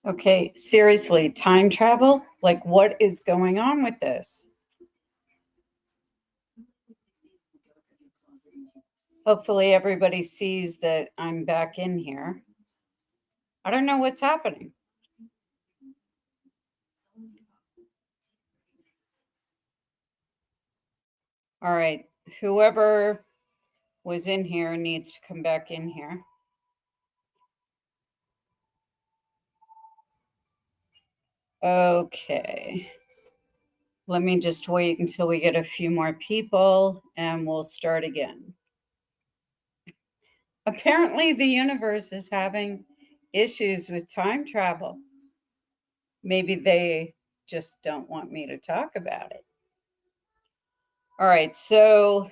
Okay, seriously, time travel? Like, what is going on with this? Hopefully, everybody sees that I'm back in here. I don't know what's happening. All right, whoever was in here needs to come back in here. Okay. Let me just wait until we get a few more people and we'll start again. Apparently, the universe is having issues with time travel. Maybe they just don't want me to talk about it. All right, so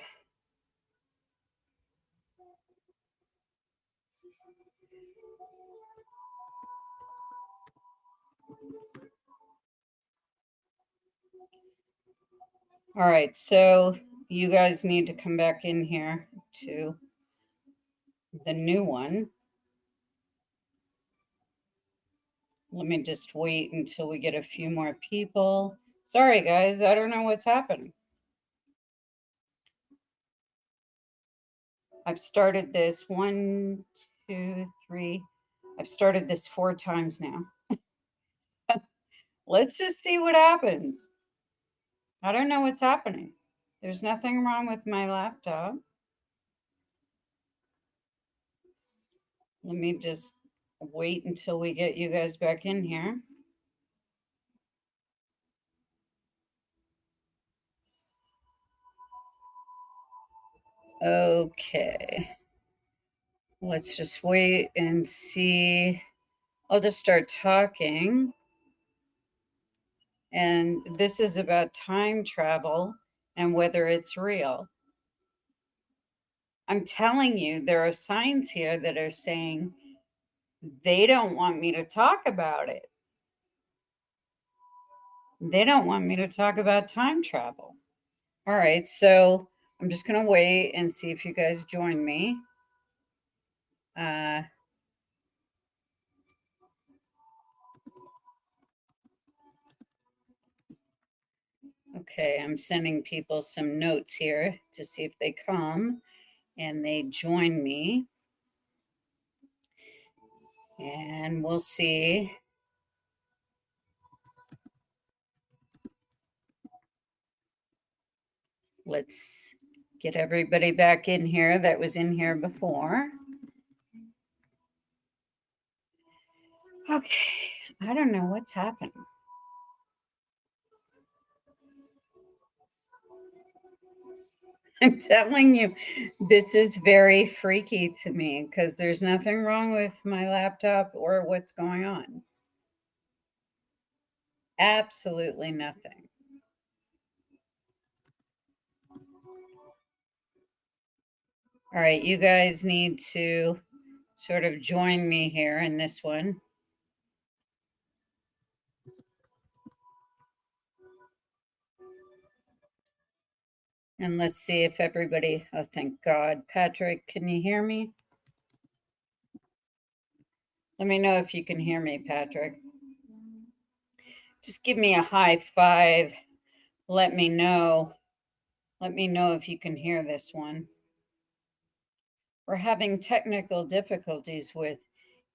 all right, so you guys need to come back in here to the new one. Let me just wait until we get a few more people. Sorry, guys, I don't know what's happening. I've started this 1, 2, 3. I've started this 4 times now. Let's just see what happens. I don't know what's happening. There's nothing wrong with my laptop. Let me just wait until we get you guys back in here. Okay. Let's just wait and see. I'll just start talking. And this is about time travel and whether it's real. I'm telling you, there are signs here that are saying they don't want me to talk about it. They don't want me to talk about time travel. All right, so I'm just going to wait and see if you guys join me. Okay, I'm sending people some notes here to see if they come and they join me. And we'll see. Let's get everybody back in here that was in here before. Okay, I don't know what's happening. I'm telling you, this is very freaky to me because there's nothing wrong with my laptop or what's going on. Absolutely nothing. All right, you guys need to sort of join me here in this one. And let's see if everybody, oh, thank God. Patrick, can you hear me? Let me know if you can hear me, Patrick. Just give me a high five. Let me know. Let me know if you can hear this one. We're having technical difficulties with,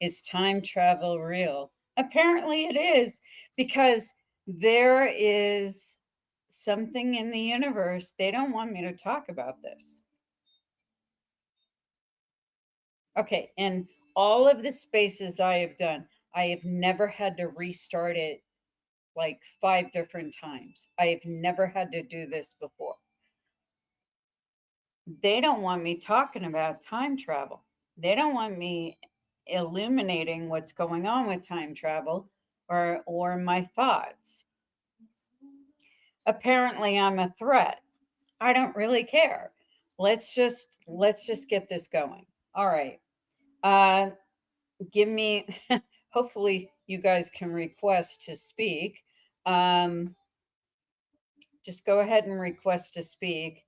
is time travel real? Apparently it is, because there is something in the universe. They don't want me to talk about this. Okay, and all of the spaces I have done, I have never had to restart it like 5 different times. I have never had to do this before. They don't want me talking about time travel. They don't want me illuminating what's going on with time travel or my thoughts. Apparently I'm a threat. I don't really care. Let's just get this going. All right. Give me hopefully you guys can request to speak. Just go ahead and request to speak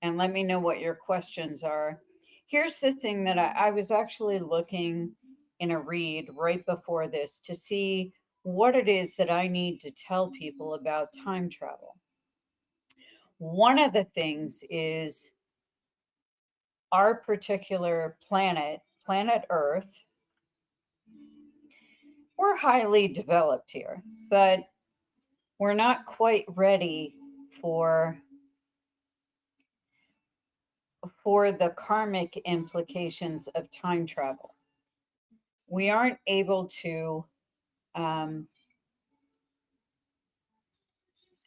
and let me know what your questions are. Here's the thing that I was actually looking in a read right before this to see what it is that I need to tell people about time travel. One of the things is our particular planet, planet Earth, we're highly developed here, but we're not quite ready for the karmic implications of time travel. We aren't able to um,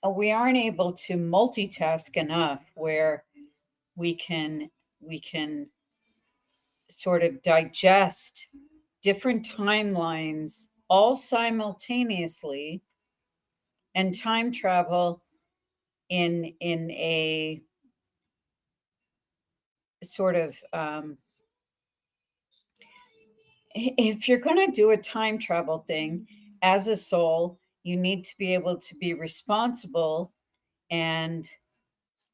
multitask enough where we can sort of digest different timelines all simultaneously and time travel in a sort of if you're going to do a time travel thing as a soul, you need to be able to be responsible and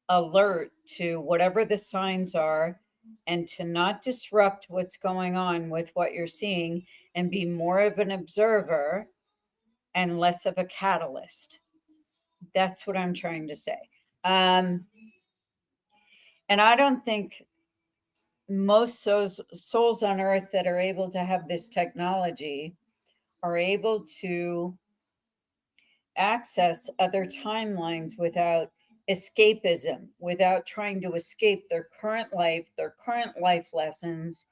alert to whatever the signs are and to not disrupt what's going on with what you're seeing and be more of an observer and less of a catalyst. That's what I'm trying to say. And I don't think most souls on earth that are able to have this technology are able to access other timelines without escapism, without trying to escape their current life, their current life lessons.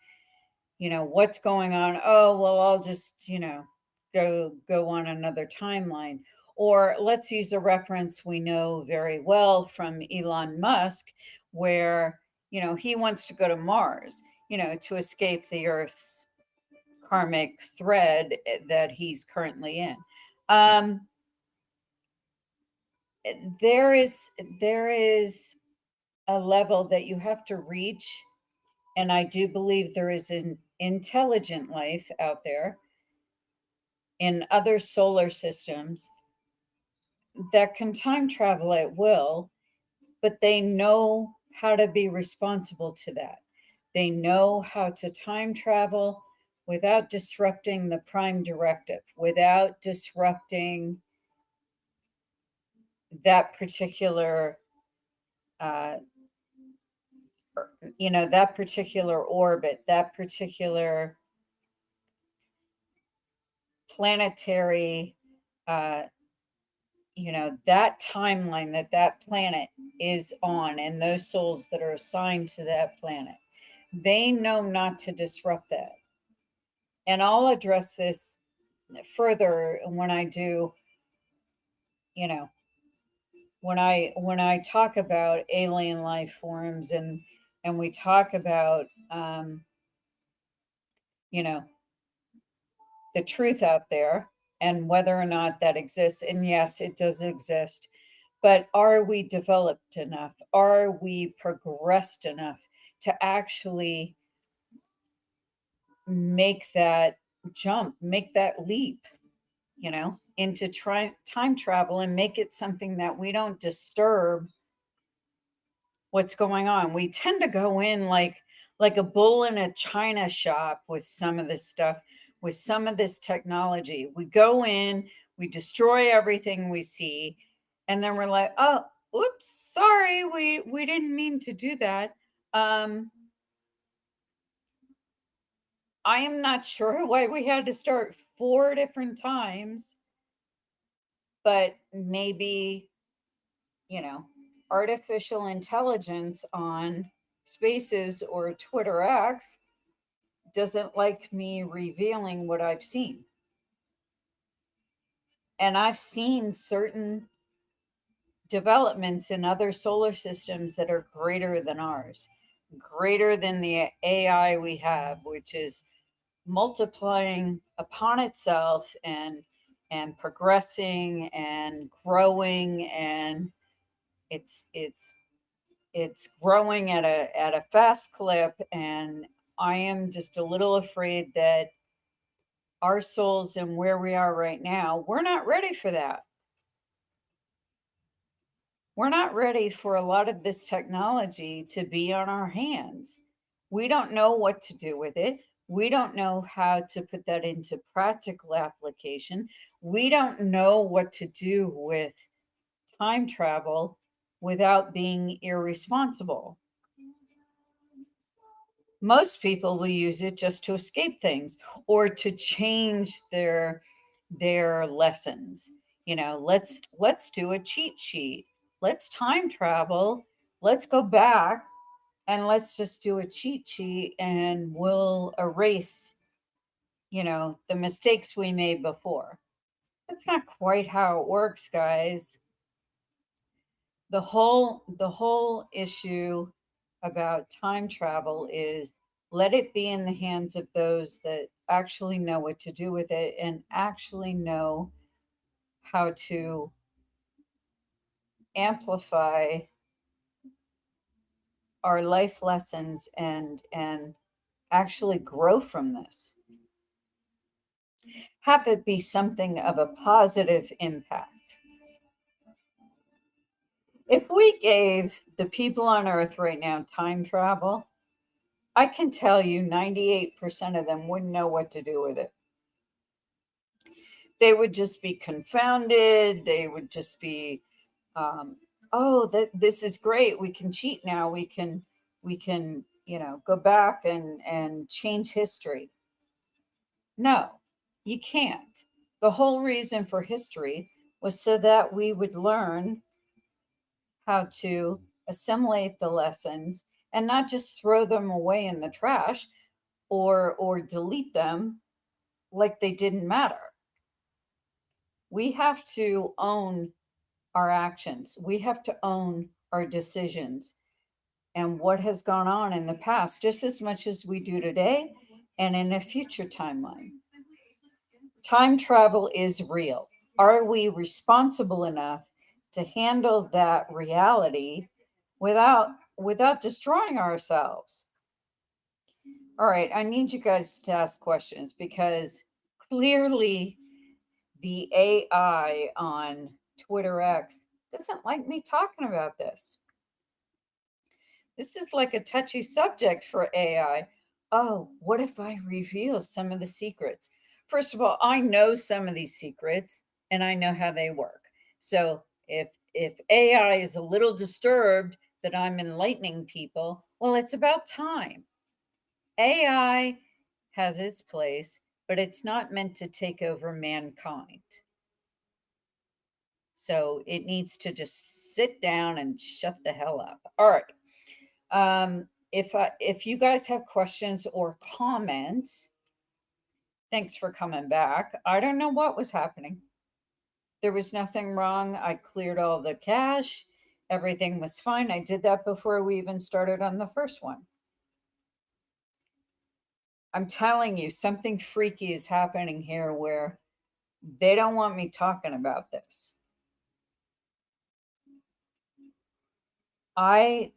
What's going on? Oh, well, I'll just, go on another timeline. Or let's use a reference we know very well from Elon Musk, where, he wants to go to Mars, to escape the Earth's karmic thread that he's currently in. There is a level that you have to reach, and I do believe there is an intelligent life out there in other solar systems that can time travel at will, but they know how to be responsible to that. They know how to time travel without disrupting the prime directive, without disrupting that particular uh, that particular orbit, that particular planetary uh, that timeline that planet is on, and those souls that are assigned to that planet, they know not to disrupt that. And I'll address this further when I do, you know when I talk about alien life forms, and we talk about you know the truth out there and whether or not that exists. And yes, it does exist. But are we developed enough? Are we progressed enough to actually make that jump, make that leap, into time travel and make it something that we don't disturb what's going on? We tend to go in like a bull in a china shop with some of this stuff, with some of this technology. We go in, we destroy everything we see, and then we're like, oh, oops, sorry, we didn't mean to do that. I am not sure why we had to start 4 different times, but maybe, you know, artificial intelligence on Spaces or Twitter X doesn't like me revealing what I've seen. And I've seen certain developments in other solar systems that are greater than ours, greater than the AI we have, which is multiplying upon itself and progressing and growing, and it's growing at a fast clip. And I am just a little afraid that our souls and where we are right now, we're not ready for that. We're not ready for a lot of this technology to be on our hands. We don't know what to do with it. We don't know how to put that into practical application. We don't know what to do with time travel without being irresponsible. Most people will use it just to escape things or to change their lessons. You know, let's do a cheat sheet. Let's time travel. Let's go back and let's just do a cheat sheet and we'll erase, the mistakes we made before. That's not quite how it works, guys. The whole issue about time travel is let it be in the hands of those that actually know what to do with it and actually know how to amplify our life lessons and actually grow from this. Have it be something of a positive impact. If we gave the people on earth right now time travel, I can tell you 98% of them wouldn't know what to do with it. They would just be confounded. They would just be, oh, this is great. We can cheat now. We can, go back and change history. No, you can't. The whole reason for history was so that we would learn how to assimilate the lessons and not just throw them away in the trash or delete them like they didn't matter. We have to own our actions. We have to own our decisions and what has gone on in the past just as much as we do today and in a future timeline. Time travel is real. Are we responsible enough to handle that reality without destroying ourselves? All right, I need you guys to ask questions because clearly the AI on Twitter X doesn't like me talking about this. This is like a touchy subject for AI. Oh, what if I reveal some of the secrets? First of all, I know some of these secrets and I know how they work. So if AI is a little disturbed that I'm enlightening people, well, it's about time. AI has its place, but it's not meant to take over mankind. So it needs to just sit down and shut the hell up. All right. If you guys have questions or comments, thanks for coming back. I don't know what was happening. There was nothing wrong. I cleared all the cache. Everything was fine. I did that before we even started on the first one. I'm telling you, something freaky is happening here where they don't want me talking about this. I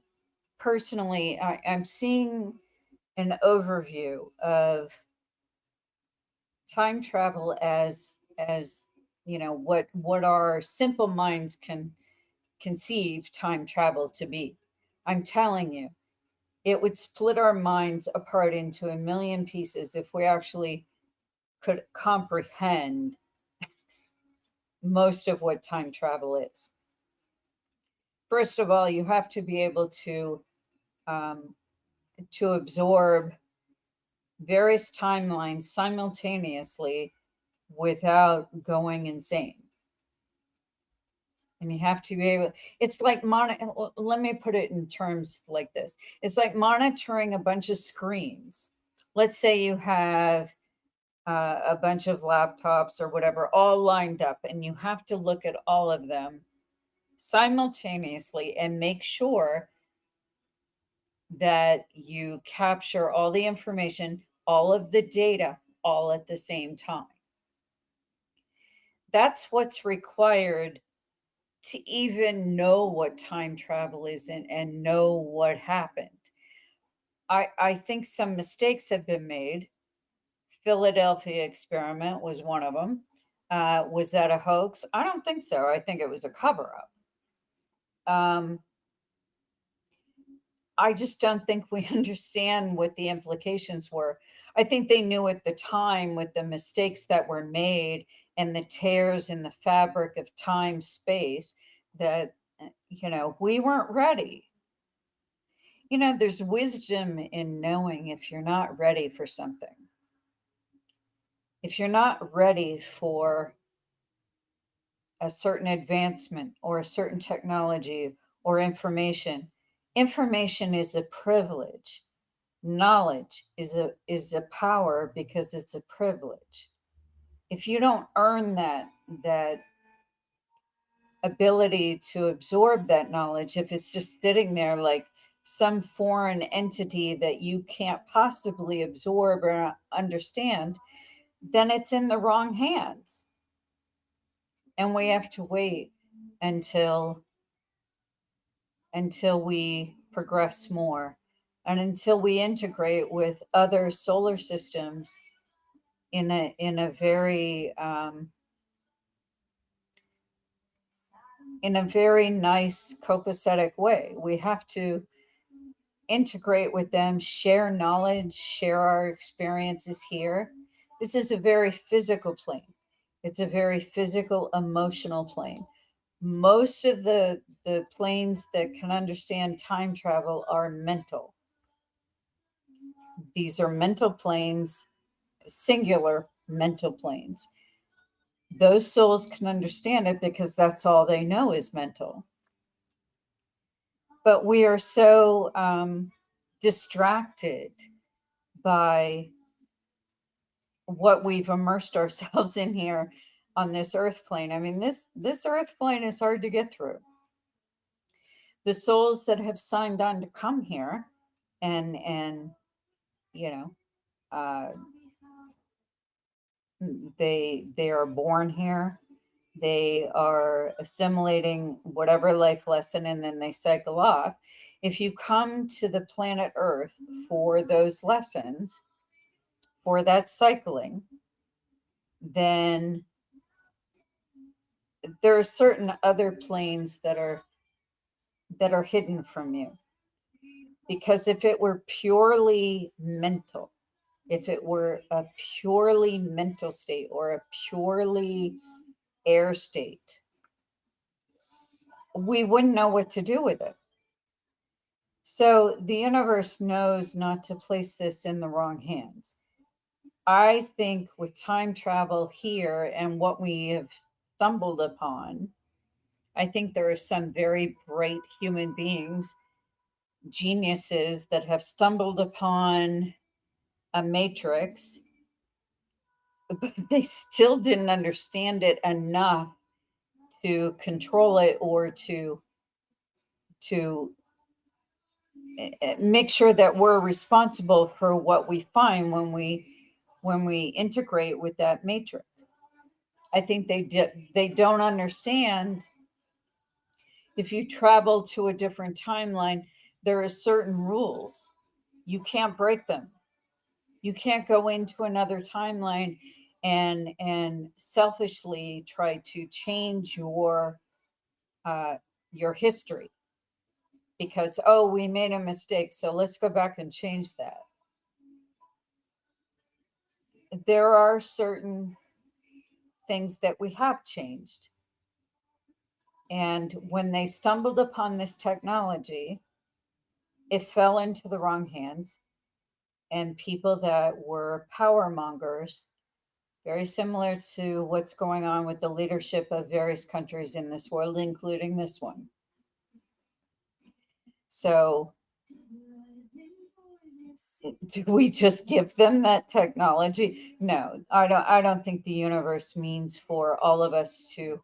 personally, I'm seeing an overview of time travel as what our simple minds can conceive time travel to be. I'm telling you, it would split our minds apart into a million pieces if we actually could comprehend most of what time travel is. First of all, you have to be able to absorb various timelines simultaneously without going insane. And you have to be able, it's like, let me put it in terms like this. It's like monitoring a bunch of screens. Let's say you have a bunch of laptops or whatever all lined up, and you have to look at all of them simultaneously and make sure that you capture all the information, all of the data, all at the same time. That's what's required to even know what time travel is and know what happened. I think some mistakes have been made. Philadelphia experiment was one of them. Was that a hoax? I don't think so. I think it was a cover up. I just don't think we understand what the implications were. I think they knew at the time with the mistakes that were made and the tears in the fabric of time space that, we weren't ready. There's wisdom in knowing if you're not ready for something. If you're not ready for a certain advancement or a certain technology or information, information is a privilege. Knowledge is a power because it's a privilege. If you don't earn that ability to absorb that knowledge, if it's just sitting there like some foreign entity that you can't possibly absorb or understand, then it's in the wrong hands. And we have to wait until we progress more and until we integrate with other solar systems in a very nice copacetic way. We have to integrate with them, share knowledge, share our experiences here. This is a very physical plane. It's a very physical, emotional plane. Most of the planes that can understand time travel are mental. These are mental planes, singular mental planes. Those souls can understand it because that's all they know is mental. But we are so distracted by what we've immersed ourselves in here on this earth plane. I mean, this earth plane is hard to get through. The souls that have signed on to come here and you know they are born here, they are assimilating whatever life lesson, and then they cycle off. If you come to the planet earth for those lessons, for that cycling, then there are certain other planes that are hidden from you. Because if it were purely mental, if it were a purely mental state or a purely air state, we wouldn't know what to do with it. So the universe knows not to place this in the wrong hands. I think with time travel here and what we have stumbled upon, I think there are some very bright human beings, geniuses, that have stumbled upon a matrix, but they still didn't understand it enough to control it or to make sure that we're responsible for what we find when we integrate with that matrix. I think they don't understand. If you travel to a different timeline, there are certain rules. You can't break them. You can't go into another timeline and selfishly try to change your history because, oh, we made a mistake, so let's go back and change that. There are certain things that we have changed. And when they stumbled upon this technology, it fell into the wrong hands. And people that were power mongers, very similar to what's going on with the leadership of various countries in this world, including this one. So do we just give them that technology? No, I don't think the universe means for all of us to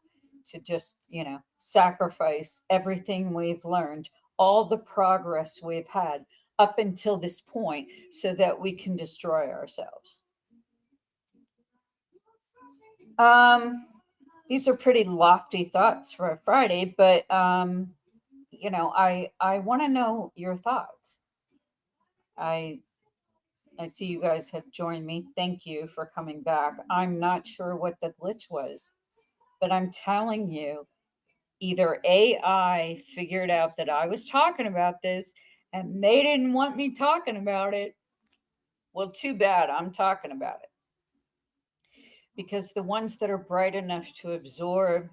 just, sacrifice everything we've learned, all the progress we've had up until this point so that we can destroy ourselves. These are pretty lofty thoughts for a Friday, but I want to know your thoughts. I see you guys have joined me. Thank you for coming back. I'm not sure what the glitch was, but I'm telling you, either AI figured out that I was talking about this and they didn't want me talking about it. Well, too bad. I'm talking about it. Because the ones that are bright enough to absorb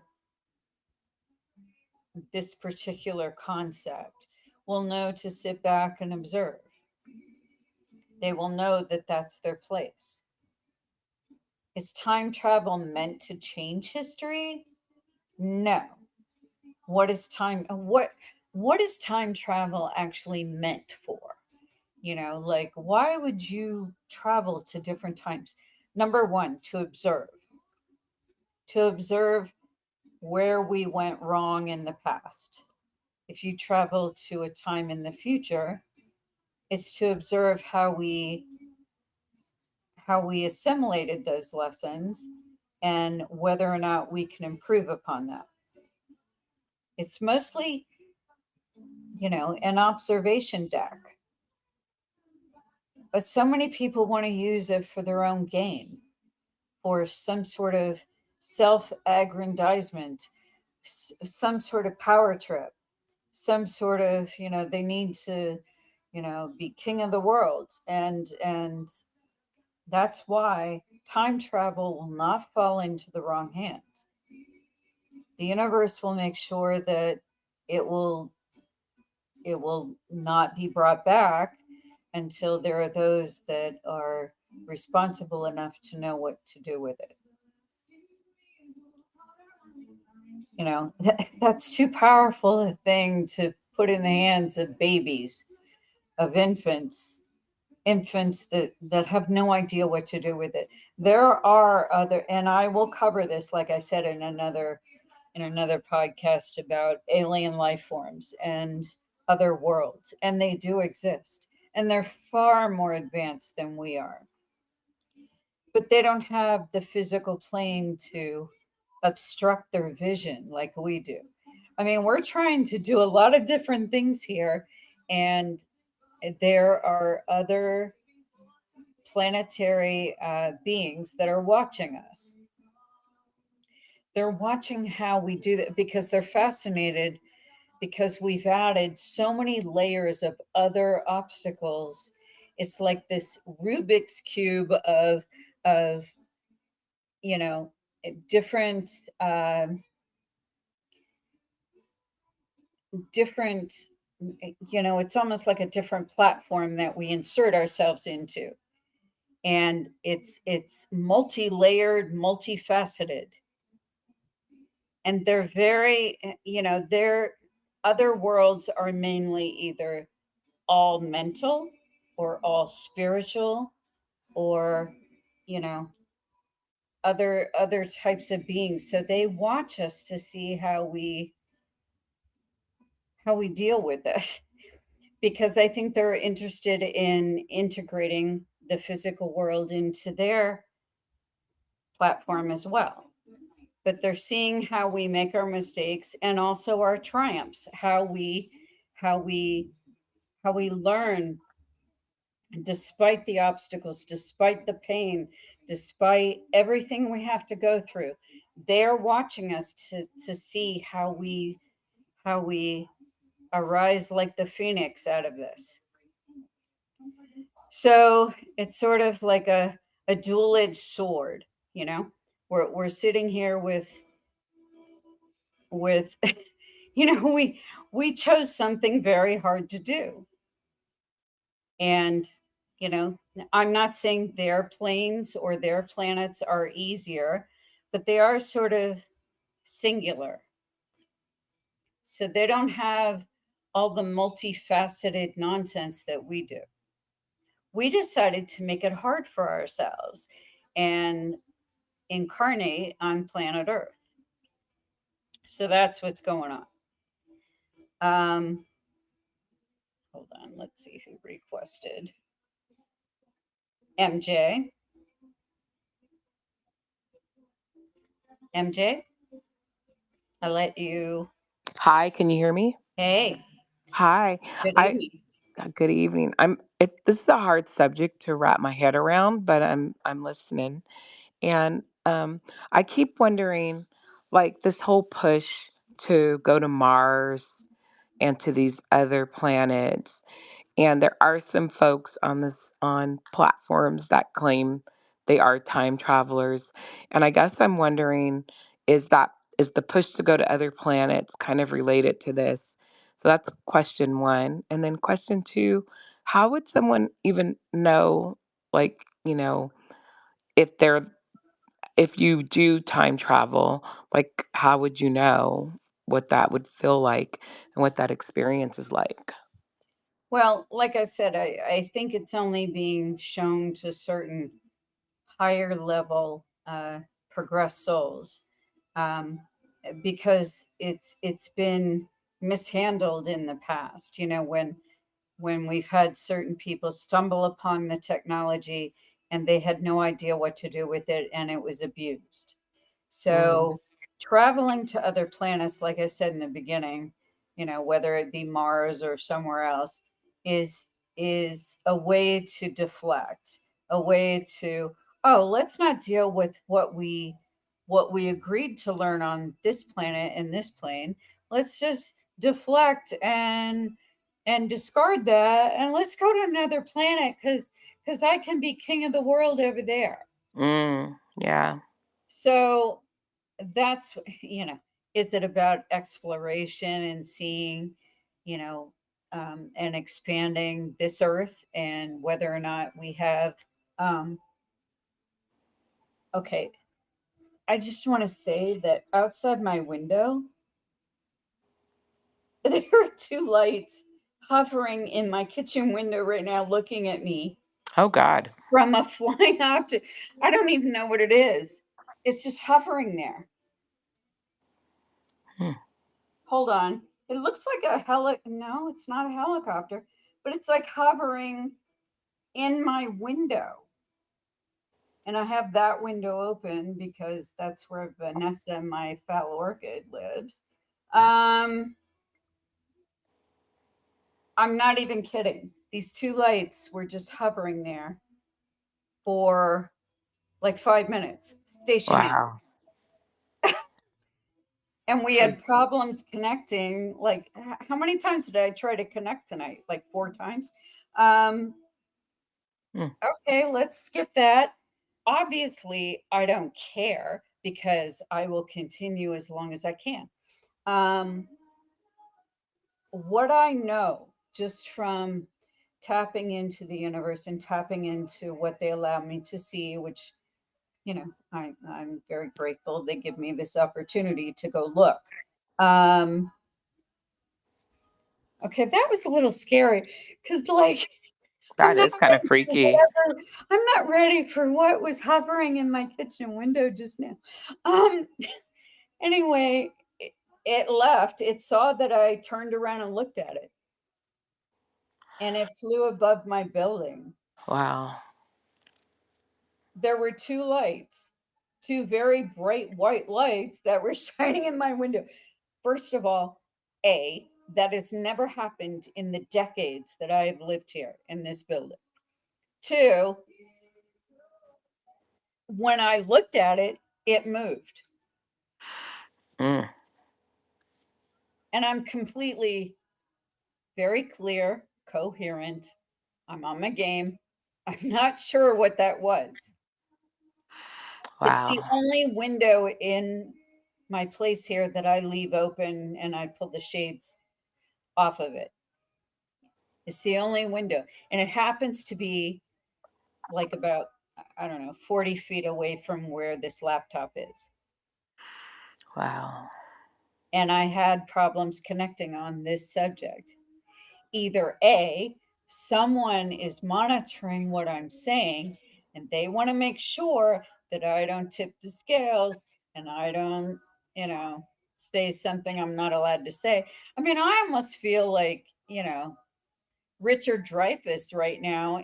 this particular concept will know to sit back and observe. They will know that that's their place. Is time travel meant to change history? No. What is time travel actually meant for? Like, why would you travel to different times? Number one, to observe where we went wrong in the past. If you travel to a time in the future, it's to observe how we assimilated those lessons and whether or not we can improve upon that. It's mostly, an observation deck. But so many people want to use it for their own gain, for some sort of self aggrandizement, some sort of power trip, some sort of, they need to, be king of the world. And that's why time travel will not fall into the wrong hands. The universe will make sure that it will not be brought back until there are those that are responsible enough to know what to do with it. That's too powerful a thing to put in the hands of babies, of infants that have no idea what to do with it. There are other, and I will cover this, like I said, in another podcast about alien life forms and other worlds, and they do exist, and they're far more advanced than we are, but they don't have the physical plane to obstruct their vision like we do. I mean, we're trying to do a lot of different things here, and there are other planetary beings that are watching us. They're watching how we do that because they're fascinated, because we've added so many layers of other obstacles. It's like this Rubik's cube of different different it's almost like a different platform that we insert ourselves into, and it's multi-layered, multifaceted, and they're very their other worlds are mainly either all mental or all spiritual, or you know other types of beings. So they watch us to see how we deal with this, because I think they're interested in integrating the physical world into their platform as well. But they're seeing how we make our mistakes and also our triumphs, how we how we learn despite the obstacles, despite the pain, despite everything we have to go through. They're watching us to see how we arise like the phoenix out of this. So it's sort of like a dual-edged sword, you know. We're sitting here with we chose something very hard to do. And I'm not saying their planes or their planets are easier, but they are sort of singular. So they don't have all the multifaceted nonsense that we do. We decided to make it hard for ourselves and incarnate on planet Earth. So that's what's going on. Hold on, let's see who requested. MJ. MJ, I let you. Hi, can you hear me? Hey, Hi. good I evening. Good evening. This is a hard subject to wrap my head around, but I'm listening. And I keep wondering, like, this whole push to go to Mars and to these other planets. And there are some folks on platforms that claim they are time travelers. And I guess I'm wondering, is the push to go to other planets kind of related to this? So that's question one. And then question two, how would someone even know, like, if they're if you do time travel, like, how would you know what that would feel like and what that experience is like? Well, like I said, I think it's only being shown to certain higher level progressed souls, um, because it's been mishandled in the past. When we've had certain people stumble upon the technology and they had no idea what to do with it and it was abused. Mm, So traveling to other planets, like I said in the beginning, whether it be Mars or somewhere else, is is a way to deflect, a way to, oh, let's not deal with what we agreed to learn on this planet in this plane. Let's just deflect and discard that, and let's go to another planet because I can be king of the world over there. yeah. So that's, is it about exploration and seeing, you know and expanding this earth, and whether or not we have, um okay, I just want to say that outside my window there are two lights hovering in my kitchen window right now looking at me Oh God. from a flying object. I don't even know what it is. It's just hovering there. Hmm. Hold on. It looks like a no, it's not a helicopter, but it's like hovering in my window. And I have that window open because that's where Vanessa, my foul orchid, lives. Um, I'm not even kidding. These two lights were just hovering there for like 5 minutes, stationary. Wow. And we had problems connecting. Like, how many times did I try to connect tonight? Like 4 times. Um, Hmm. okay, let's skip that. Obviously, I don't care because I will continue as long as I can. Um, what I know just from tapping into the universe and tapping into what they allow me to see, which, I'm very grateful they give me this opportunity to go look. Um, okay, that was a little scary because, like, I'm That not is kind of ready for freaky. whatever. I'm not ready for what was hovering in my kitchen window just now. Um, anyway, it left. It saw that I turned around and looked at it, and it flew above my building. Wow. There were two lights, two very bright white lights that were shining in my window. First of all, that has never happened in the decades that I have lived here in this building. Two, when I looked at it, it moved. Mm, And I'm completely very clear, coherent. I'm on my game. I'm not sure what that was. It's the wow. only window in my place here that I leave open and I pull the shades off of it. It's the only window. And it happens to be like about, I don't know, 40 feet away from where this laptop is. Wow. And I had problems connecting on this subject. Either A, someone is monitoring what I'm saying and they want to make sure that I don't tip the scales and I don't, say something I'm not allowed to say. I mean, I almost feel like, Richard Dreyfuss right now.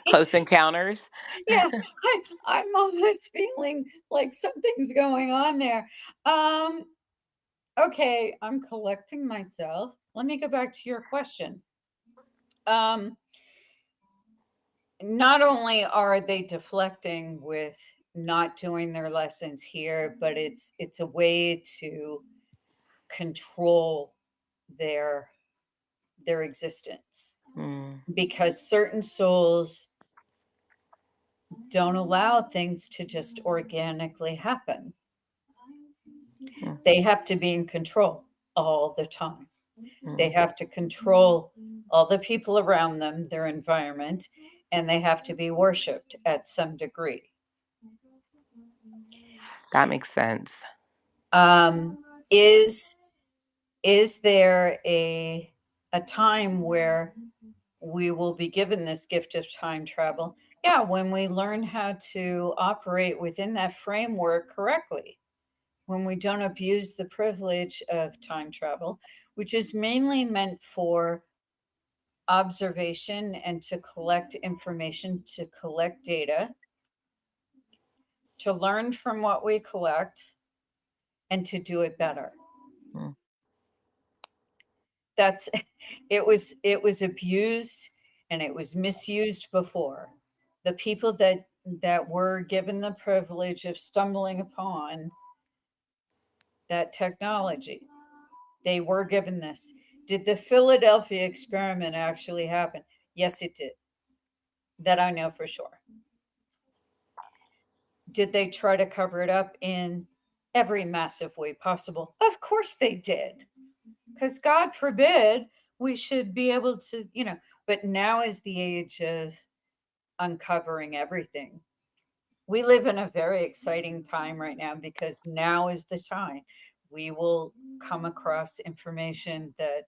Close encounters. Yeah, I'm almost feeling like something's going on there. Um, okay, I'm collecting myself. Let me go back to your question. Um, not only are they deflecting with not doing their lessons here, but it's a way to control their their existence Mm. because certain souls don't allow things to just organically happen. Mm. They have to be in control all the time. They Mm. have to control all the people around them, their environment, and they have to be worshiped at some degree. That makes sense. Um, is there a time where we will be given this gift of time travel? Yeah, when we learn how to operate within that framework correctly, when we don't abuse the privilege of time travel, which is mainly meant for observation and to collect information, to collect data, to learn from what we collect, and to do it better. Mm. That's it was abused and it was misused before. The people that were given the privilege of stumbling upon that technology, they were given this. Did the Philadelphia experiment actually happen? Yes, it did. That I know for sure. Did they try to cover it up in every massive way possible? Of course they did. Because God forbid we should be able to, but now is the age of uncovering everything. We live in a very exciting time right now because now is the time we will come across information that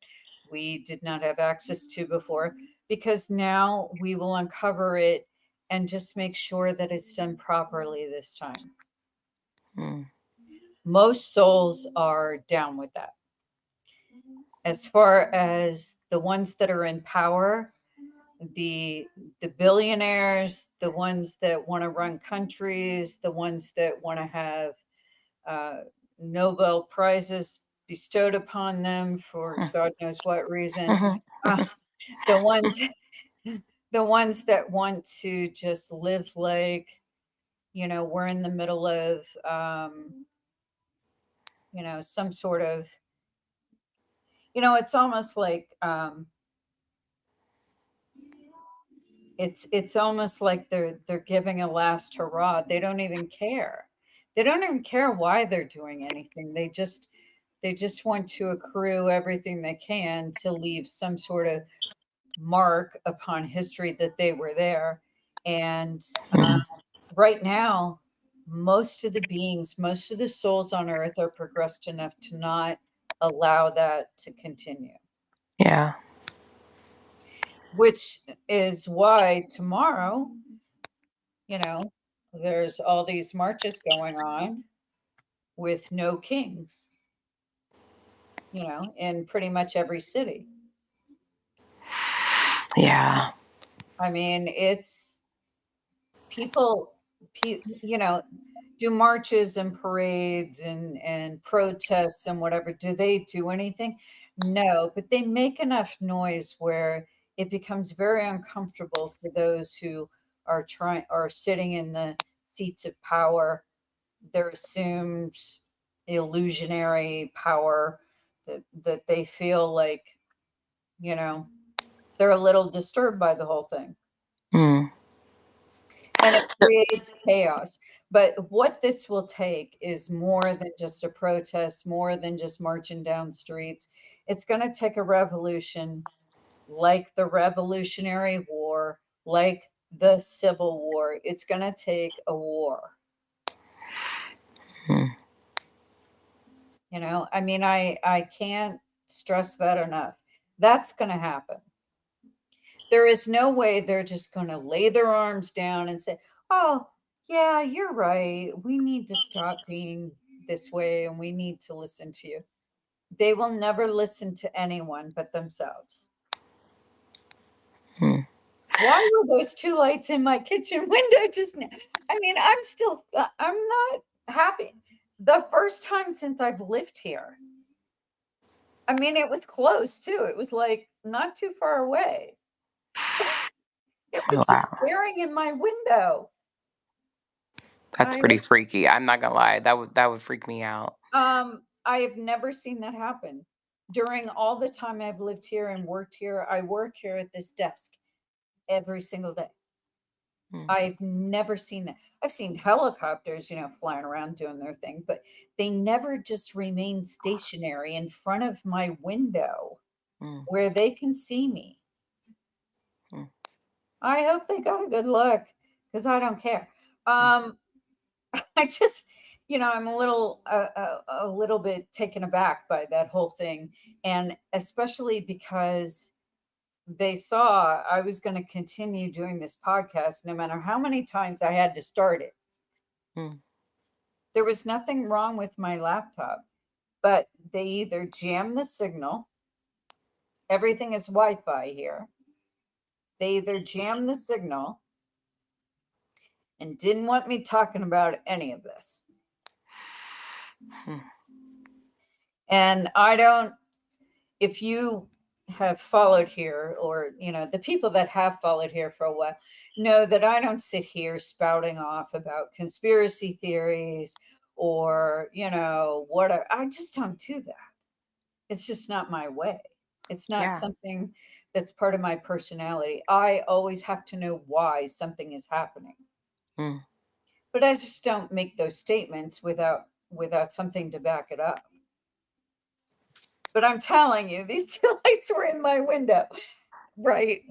we did not have access to before, because now we will uncover it and just make sure that it's done properly this time. Mm. Most souls are down with that. As far as the ones that are in power, the billionaires, the ones that want to run countries, the ones that want to have uh, Nobel prizes bestowed upon them for God knows what reason, uh, the ones the ones that want to just live like, we're in the middle of some sort of, it's almost like it's almost like they're giving a last hurrah. They don't even care. They don't even care why they're doing anything. They just want to accrue everything they can to leave some sort of mark upon history that they were there. And Mm. right now, most of the beings, most of the souls on earth are progressed enough to not allow that to continue. Yeah. Which is why tomorrow, there's all these marches going on with no kings, in pretty much every city. Yeah. I mean, it's people, do marches and parades and protests and whatever. Do they do anything? No, but they make enough noise where it becomes very uncomfortable for those who are sitting in the seats of power, their assumed illusionary power, that they feel like, they're a little disturbed by the whole thing. Mm. And it creates chaos. But what this will take is more than just a protest, more than just marching down streets. It's going to take a revolution like the Revolutionary War, like the Civil War. It's going to take a war. Mm. I mean, I can't stress that enough. That's going to happen. There is no way they're just going to lay their arms down and say, "Oh, yeah, you're right. We need to stop being this way and we need to listen to you." They will never listen to anyone but themselves. Mm. Why were those two lights in my kitchen window just now? I mean, I'm not happy. The first time since I've lived here. I mean, it was close too. It was like not too far away. It was just Wow. staring in my window. That's I pretty freaky. I'm not gonna lie. That would freak me out. I have never seen that happen. During all the time I've lived here and worked here, I work here at this desk every single day. Mm, I've never seen that. I've seen helicopters, flying around doing their thing, but they never just remain stationary in front of my window mm, where they can see me. mm, I hope they got a good look because I don't care. mm. I just, I'm a little bit taken aback by that whole thing, and especially because they saw I was going to continue doing this podcast no matter how many times I had to start it. Mm. There was nothing wrong with my laptop, but they either jam the signal, everything is Wi-Fi here. They either jam the signal and didn't want me talking about any of this. Hmm. And I don't, if you have followed here, or the people that have followed here for a while, know that I don't sit here spouting off about conspiracy theories or whatever. I just don't do that. It's just not my way. It's not Yeah. something that's part of my personality. I always have to know why something is happening, Mm. but I just don't make those statements without something to back it up. But I'm telling you, these two lights were in my window, right?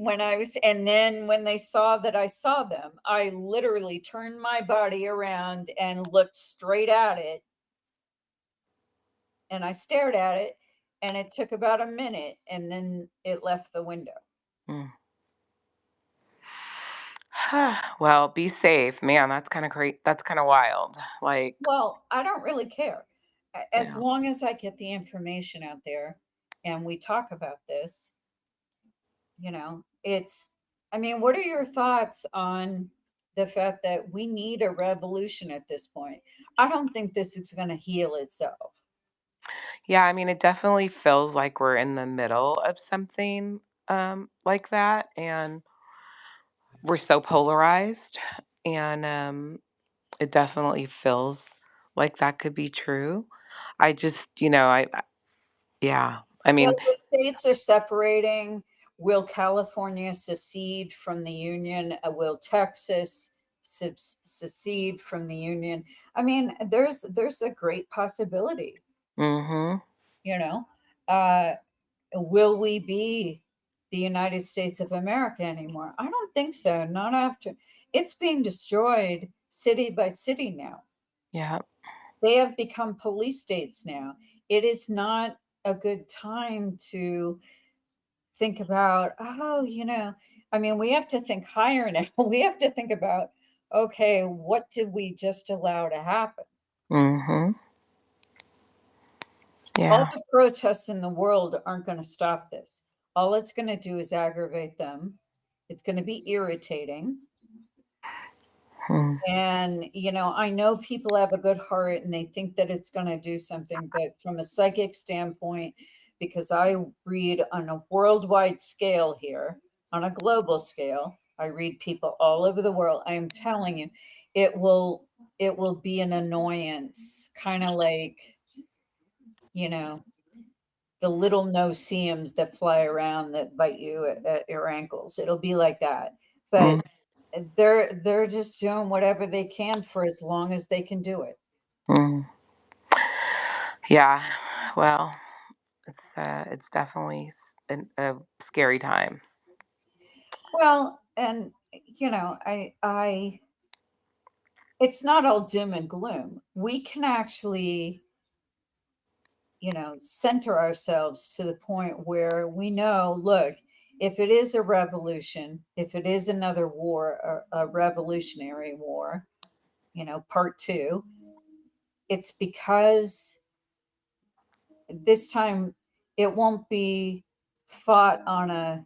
And then when they saw that I saw them, I literally turned my body around and looked straight at it. And I stared at it, and it took about a minute, and then it left the window. Mm. Well, be safe, man. That's kind of great. That's kind of wild. Like, Well, I don't really care. As yeah. long as I get the information out there and we talk about this, I mean, what are your thoughts on the fact that we need a revolution at this point? I don't think this is going to heal itself. Yeah, I mean, it definitely feels like we're in the middle of something like that, and we're so polarized, and it definitely feels like that could be true. I just, yeah. I Well, mean, the states are separating. Will California secede from the union? Will Texas secede from the union? I mean, there's a great possibility. mhm. You know, uh, will we be the United States of America anymore? I don't think so. Not after it's being destroyed city by city now. Yeah. They have become police states now. It is not a good time to think about, I mean, we have to think higher now. We have to think about, okay, what did we just allow to happen? Mhm. All Yeah. the protests in the world aren't going to stop this. All it's going to do is aggravate them. It's going to be irritating. Mm. And, I know people have a good heart and they think that it's going to do something, but from a psychic standpoint, because I read on a worldwide scale here, on a global scale, I read people all over the world. I am telling you, it will it will be an annoyance, kind of like, you know, the little no-see-ums that fly around that bite you at your ankles. It'll be like that. But Mm. they're just doing whatever they can for as long as they can do it. Mm. Yeah. Well, it's definitely a scary time. Well, and I it's not all doom and gloom. We can actually, center ourselves to the point where we know, look, if it is a revolution, if it is another war, a revolutionary war, part two, it's because this time it won't be fought on a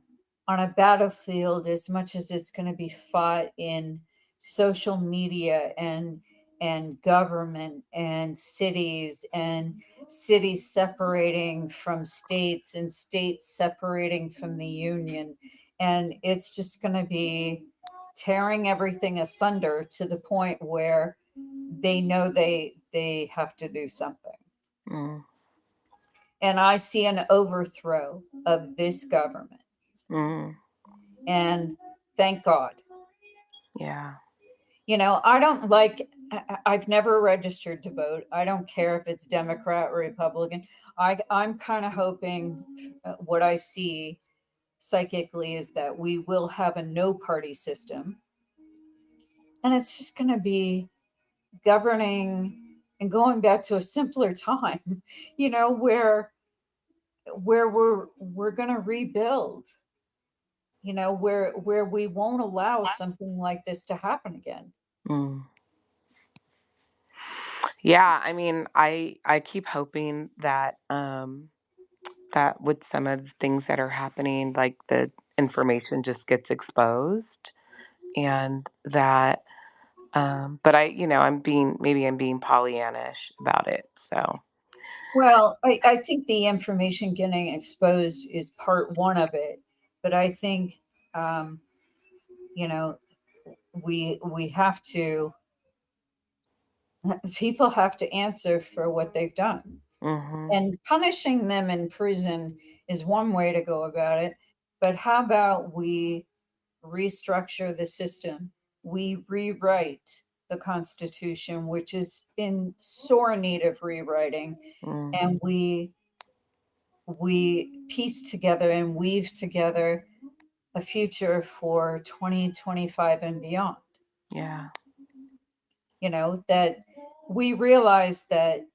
battlefield as much as it's going to be fought in social media and government and cities separating from states and states separating from the union, and it's just going to be tearing everything asunder to the point where they know they have to do something. Mm. and I see an overthrow of this government. Mm. And thank God. Yeah. I don't like, I've never registered to vote. I don't care if it's Democrat or Republican. I'm kind of hoping what I see psychically is that we will have a no party system. And it's just going to be governing and going back to a simpler time, where we're going to rebuild, where we won't allow something like this to happen again. Mm. Yeah, I mean, I keep hoping that that with some of the things that are happening, like the information just gets exposed, and that but I'm being Pollyannish about it. So, Well, I think the information getting exposed is part one of it, but I think, um, you know, we have to, people have to answer for what they've done. mhm. And punishing them in prison is one way to go about it. But how about we restructure the system? We rewrite the Constitution, which is in sore need of rewriting, Mm. and we piece together and weave together a future for 2025 and beyond. Yeah. That we realize that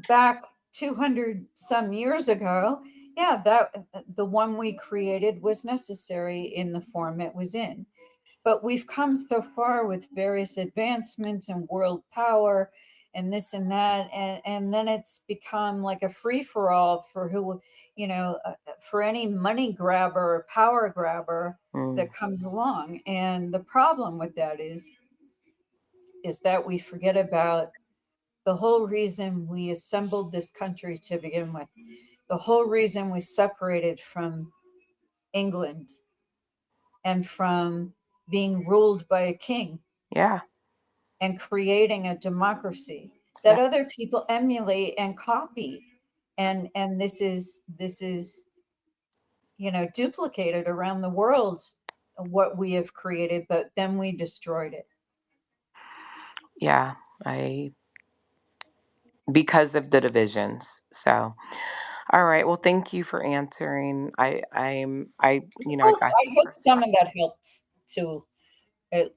back 200 some years ago, yeah, that the one we created was necessary in the form it was in. But we've come so far with various advancements and world power and this and that, and then it's become like a free for all for who, for any money grabber or power grabber Mm. that comes along. And the problem with that is that we forget about the whole reason we assembled this country to begin with, the whole reason we separated from England and from being ruled by a king Yeah. and creating a democracy Yeah. that other people emulate and copy. And this is duplicated around the world, what we have created, but then we destroyed it. Yeah. I Because of the divisions. So, all right. Well, thank you for answering. I got I your hope some of perspective. that helps to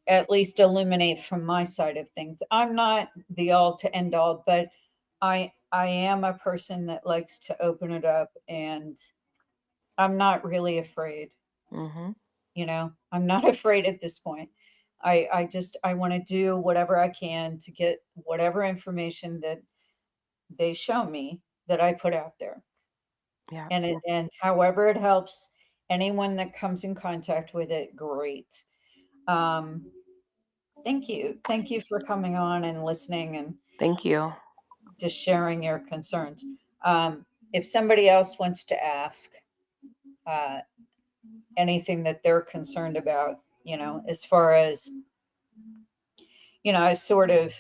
at least illuminate from my side of things. I'm not the all to end all, but I am a person that likes to open it up, and I'm not really afraid. Mhm. I'm not afraid at this point. I want to do whatever I can to get whatever information that they show me that I put out there. Yeah. And however it helps anyone that comes in contact with it, great. Um, Thank you for coming on and listening and Thank you. just sharing your concerns. If somebody else wants to ask uh, anything that they're concerned about, as far as, I've sort of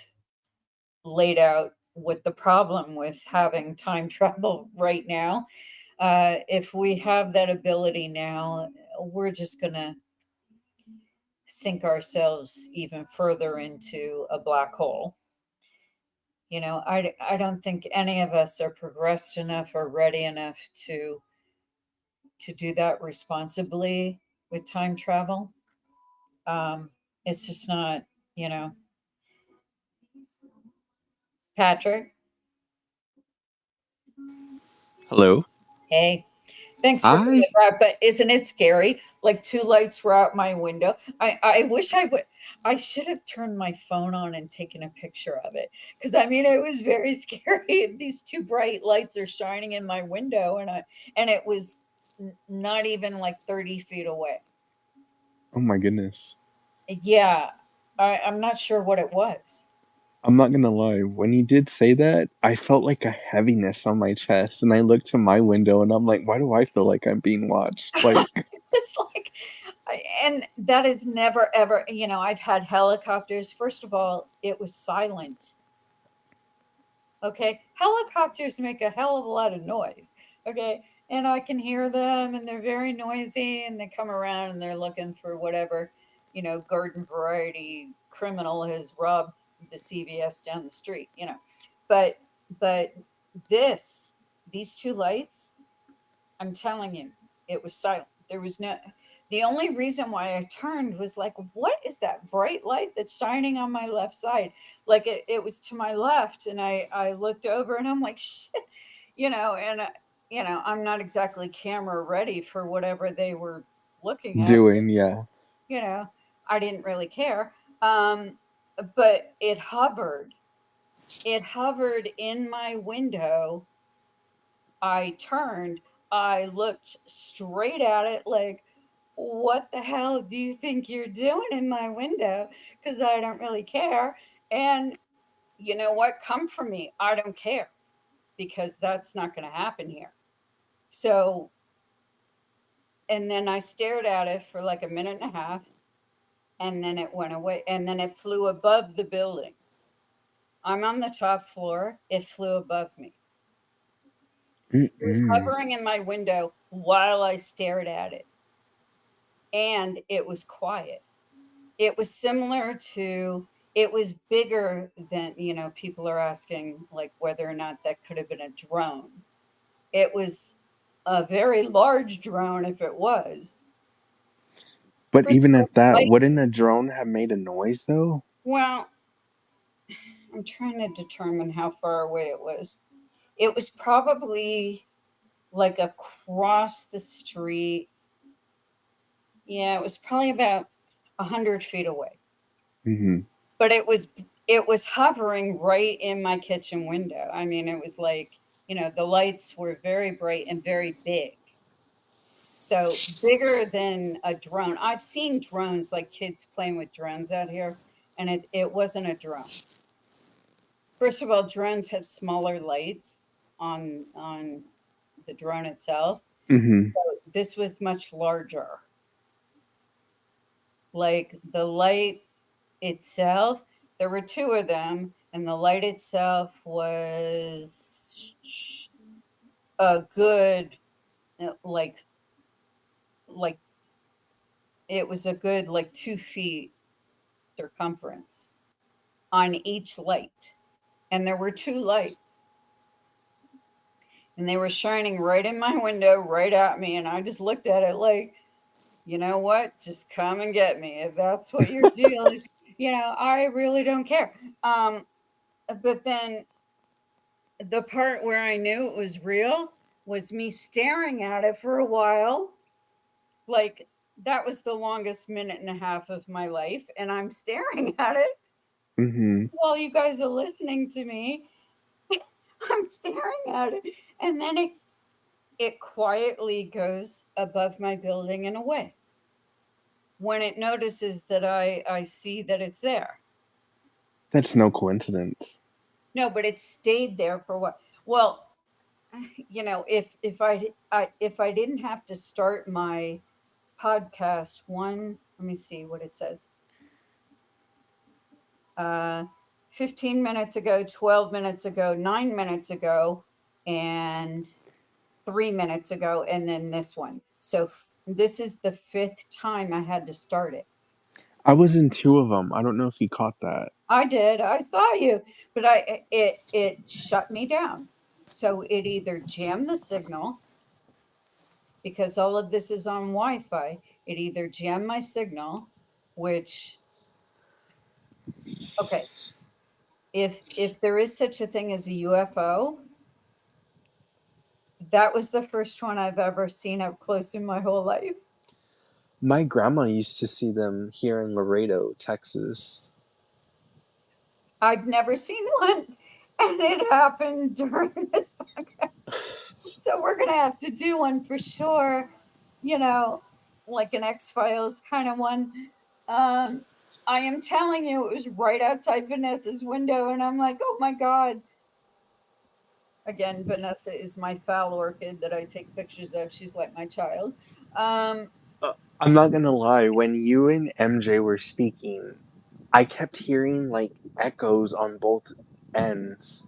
laid out what the problem with having time travel right now. If we have that ability now, we're just going to sink ourselves even further into a black hole. I don't think any of us are progressed enough or ready enough to do that responsibly with time travel. It's just not, you know, Patrick. Hello. Hey, thanks for I coming back. But isn't it scary? Like two lights were out my window. I wish I should have turned my phone on and taken a picture of it. Because I mean, it was very scary. These two bright lights are shining in my window, and it was not even like 30 feet away. Oh my goodness. Yeah, I'm not sure what it was. I'm not gonna lie. When you did say that, I felt like a heaviness on my chest, and I looked to my window, and I'm like, why do I feel like I'm being watched? Like, It's like, and that is never ever, I've had helicopters. First of all, it was silent. Okay. Helicopters make a hell of a lot of noise. Okay. And I can hear them and they're very noisy and they come around and they're looking for whatever, garden variety criminal has robbed the CVS down the street, But but this these two lights, I'm telling you, it was silent. There was no The only reason why I turned was like, what is that bright light that's shining on my left side? Like it was to my left, and I looked over and I'm like, shit, and I'm not exactly camera ready for whatever they were looking at. Doing, yeah. You know, I didn't really care. Um, but it hovered. It hovered in my window. I turned, I looked straight at it like, what the hell do you think you're doing in my window? Because I don't really care. And you know what? Come for me. I don't care because that's not going to happen here. So, and then I stared at it for like a minute and a half, and then it went away. And then it flew above the building. I'm on the top floor, it flew above me. It was Mm-mm. hovering in my window while I stared at it. And it was quiet. It was similar to, it was bigger than, people are asking like whether or not that could have been a drone. It was a very large drone if it was. But First of even all, at that, like, wouldn't a drone have made a noise though? well, I'm trying to determine how far away it was. It was probably like across the street. Yeah, it was probably about 100 feet away. Mm-hmm. But it was hovering right in my kitchen window. I mean, it was like, the lights were very bright and very big. So bigger than a drone. I've seen drones, like kids playing with drones out here, and it wasn't a drone. First of all, drones have smaller lights on the drone itself. Mm-hmm. So this was much larger. Like the light itself, there were two of them, and the light itself was a good, like, like it was a good like 2 feet circumference on each light, and there were two lights, and they were shining right in my window, right at me, and I just looked at it like, you know what? Just come and get me if that's what you're doing. I really don't care. Um, but then the part where I knew it was real was me staring at it for a while. Like that was the longest minute and a half of my life, and I'm staring at it Mm-hmm. while you guys are listening to me. I'm staring at it, and then it quietly goes above my building and away when it notices that I see that it's there. That's no coincidence. No, but it stayed there for what? Well, if I didn't have to start my podcast let me see what it says. Uh 15 minutes ago, 12 minutes ago, 9 minutes ago, and 3 minutes ago, and then this one. So this is the fifth time I had to start it. I was in two of them. I don't know if you caught that. I did. I saw you, but it shut me down. So it either jammed the signal, because all of this is on Wi-Fi. It either jammed my signal, which, okay, if there is such a thing as a UFO, that was the first one I've ever seen up close in my whole life. My grandma used to see them here in Laredo, Texas. I've never seen one, and it happened during this podcast. So we're gonna have to do one for sure. You know, like an X Files kind of one. Um, I am telling you, it was right outside Vanessa's window, and I'm like, oh my god. Again, Vanessa is my foul orchid that I take pictures of. She's like my child. Um, I'm not gonna lie, when you and MJ were speaking, I kept hearing like echoes on both ends.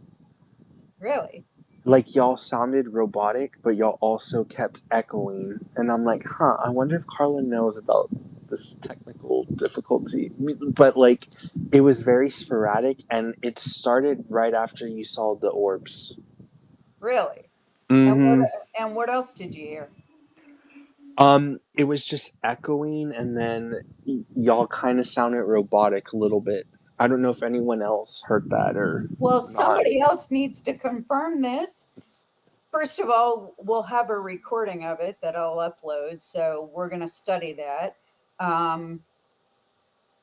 really? like y'all sounded robotic, but y'all also kept echoing. And I'm like, I wonder if Carla knows about this technical difficulty. But like, it was very sporadic, and it started right after you saw the orbs. Really? Mm-hmm. And what else did you hear? It was just echoing, and then y'all kind of sounded robotic a little bit. I don't know if anyone else heard that or Well, not. somebody else needs to confirm this. First of all, we'll have a recording of it that I'll upload, so we're going to study that.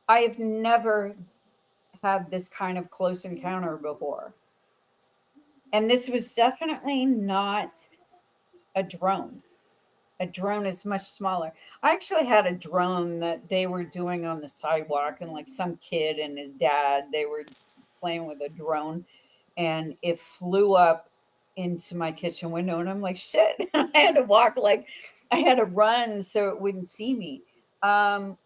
I've never had this kind of close encounter before. And this was definitely not a drone. A drone is much smaller. I actually had a drone that they were doing on the sidewalk, and like some kid and his dad, they were playing with a drone, and it flew up into my kitchen window, and I'm like, shit. I had to walk, like I had to run so it wouldn't see me. And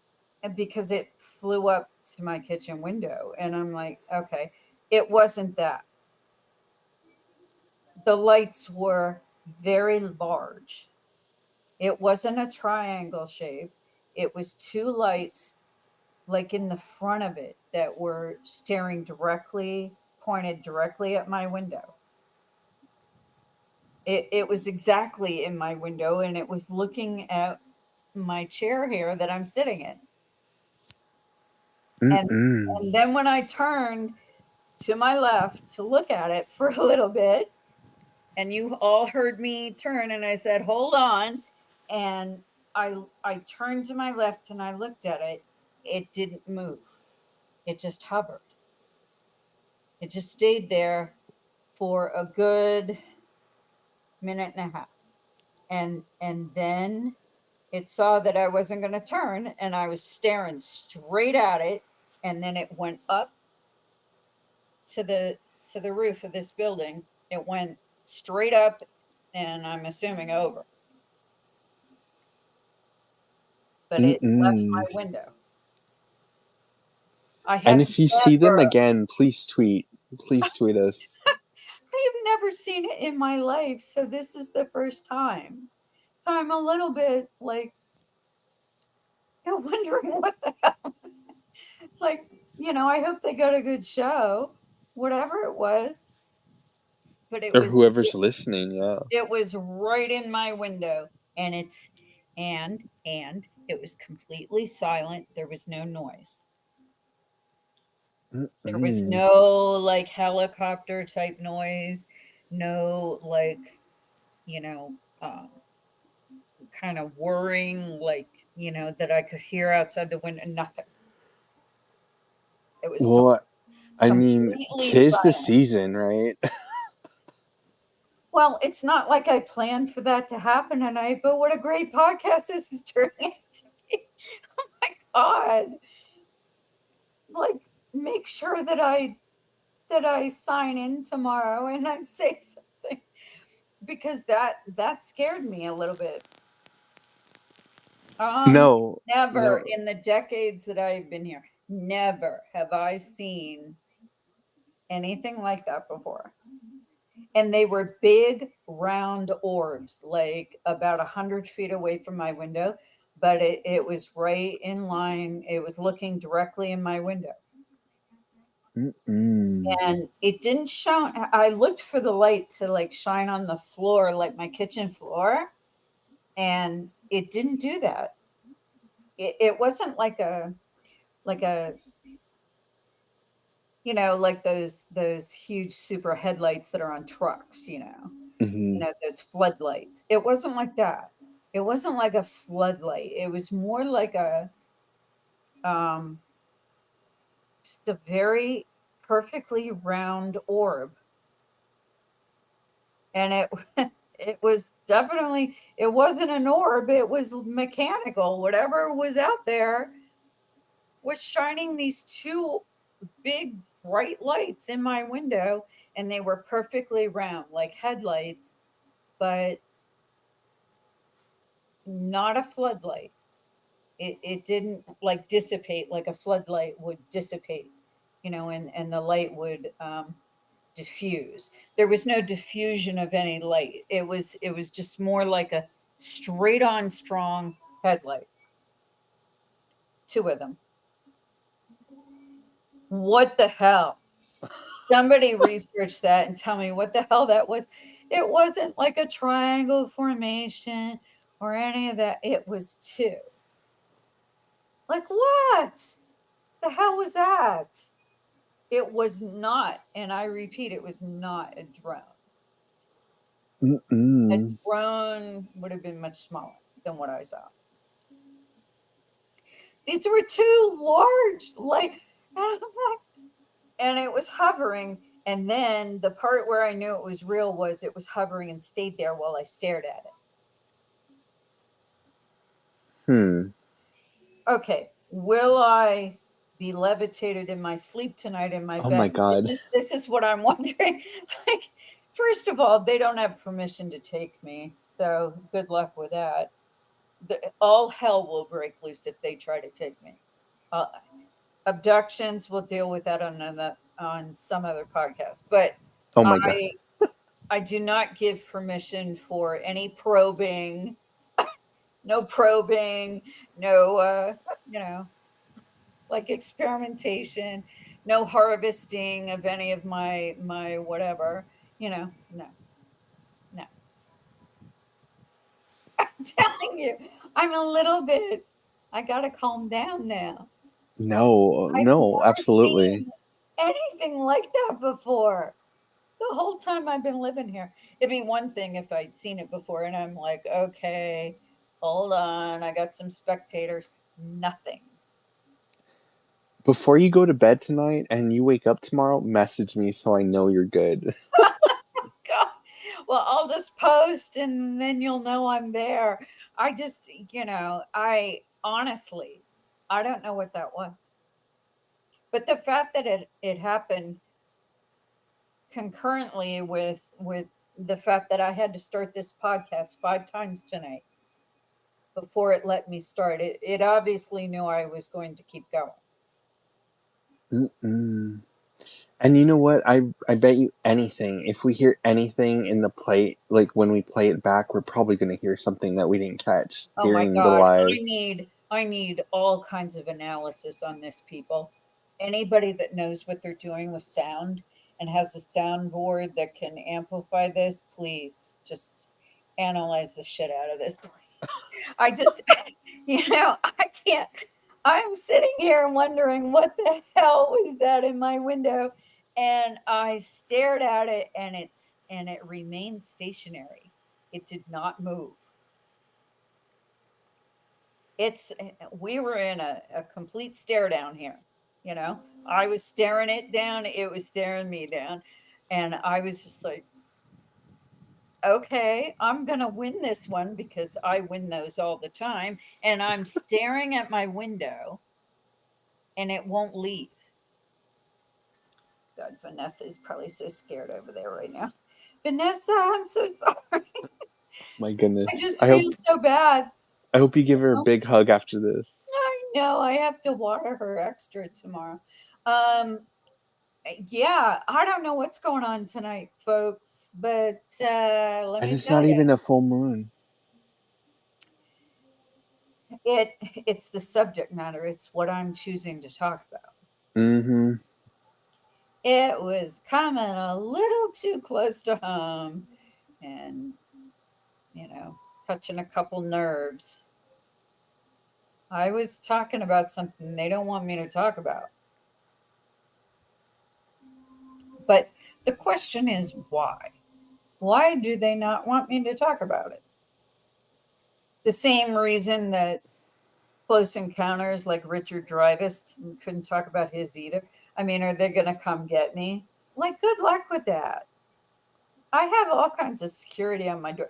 because it flew up to my kitchen window, and I'm like, okay, it wasn't that. The lights were very large. It wasn't a triangle shape. It was two lights like in the front of it that were staring directly, pointed directly at my window. It was exactly in my window, and it was looking at my chair here that I'm sitting in. And Mm-mm. and then when I turned to my left to look at it for a little bit, and you all heard me turn, and I said, "Hold on." And I turned to my left and I looked at it. It didn't move. It just hovered. It just stayed there for a good minute and a half. And then it saw that I wasn't going to turn, and I was staring straight at it, and then it went up to the roof of this building. It went straight up, and I'm assuming over, but it left Mm-mm. my window. I And have if you see them never again, please tweet. Please tweet us. I have never seen it in my life, so this is the first time. So I'm a little bit like wondering what the hell. Like, I hope they got a good show, whatever it was. But Or whoever's listening, yeah. it was right in my window, and and it was completely silent. There was no noise. There was Mm-mm. no like helicopter type noise, no like, you know, um, kind of whirring, like, that I could hear outside the window. Nothing. It was Well, I mean, completely tis the silent. season, right? Well, it's not like I planned for that to happen tonight, but what a great podcast this is turning out to be. Oh my God. Like, make sure that I sign in tomorrow and I say something, because that scared me a little bit. No, Never no. in the decades that I've been here, never have I seen anything like that before. And they were big round orbs, like about 100 feet away from my window, but it was right in line. It was looking directly in my window. Mm-mm. And it didn't shine. I looked for the light to like shine on the floor, like my kitchen floor, and it didn't do that. It wasn't like a like those huge super headlights that are on trucks, Mm-hmm. those floodlights. It wasn't like that. It wasn't like a floodlight. It was more like a um just a very perfectly round orb. And it wasn't an orb, it was mechanical. Whatever was out there was shining these two big bright lights in my window, and they were perfectly round like headlights, but not a floodlight. It didn't like dissipate like a floodlight would dissipate, and the light would diffuse. There was no diffusion of any light. It was just more like a straight on strong headlight. Two of them. What the hell? Somebody research that and tell me what the hell that was. It wasn't like a triangle formation or any of that. It was two. Like what? The hell was that? It was not, and I repeat, it was not a drone. A drone would have been much smaller than what I saw. These were two large, like, and it was hovering. And then the part where I knew it was real was it was hovering and stayed there while I stared at it. Okay, will I be levitated in my sleep tonight in my Oh bed? my God. This is what I'm wondering. Like, first of all, they don't have permission to take me, so good luck with that. All hell will break loose if they try to take me. Abductions, we'll deal with that on some other podcast. But Oh my God. I do not give permission for any probing. No probing, no like experimentation, no harvesting of any of my whatever, no. I'm telling you, I'm a little bit, I gotta calm down now. No, I've no, never absolutely. seen anything like that before. The whole time I've been living here. It'd be one thing if I'd seen it before and I'm like, okay, hold on, I got some spectators. Nothing. Before you go to bed tonight and you wake up tomorrow, message me so I know you're good. God. Well, I'll just post and then you'll know I'm there. I just, I honestly, I don't know what that was. But the fact that it happened concurrently with the fact that I had to start this podcast 5 times tonight before it let me start, it obviously knew I was going to keep going. Mm-mm. And you know what? I bet you anything. If we hear anything in the play, like when we play it back, we're probably going to hear something that we didn't catch Oh my during the God. live. I need all kinds of analysis on this, people. Anybody that knows what they're doing with sound and has a soundboard that can amplify this, please just analyze the shit out of this, please. I just, I can't. I'm sitting here wondering what the hell was that in my window, and I stared at it, and it remained stationary. It did not move. We were in a complete stare down here. I was staring it down, it was staring me down, and I was just like, okay, I'm gonna win this one because I win those all the time, and I'm staring at my window and it won't leave. God, Vanessa is probably so scared over there right now. Vanessa, I'm so sorry. My I goodness. just feel so bad. I hope you give her a big hug after this. I know, I have to water her extra tomorrow. Yeah, I don't know what's going on tonight, folks, but let And me it's tell not you, even a full moon. it's the subject matter. It's what I'm choosing to talk about. Mm-hmm. It was coming a little too close to home and, touching a couple nerves. I was talking about something they don't want me to talk about. But the question is why? Why do they not want me to talk about it? The same reason that Close Encounters, like Richard Dreyfuss, couldn't talk about his either. I mean, are they going to come get me? Like, good luck with that. I have all kinds of security on my door.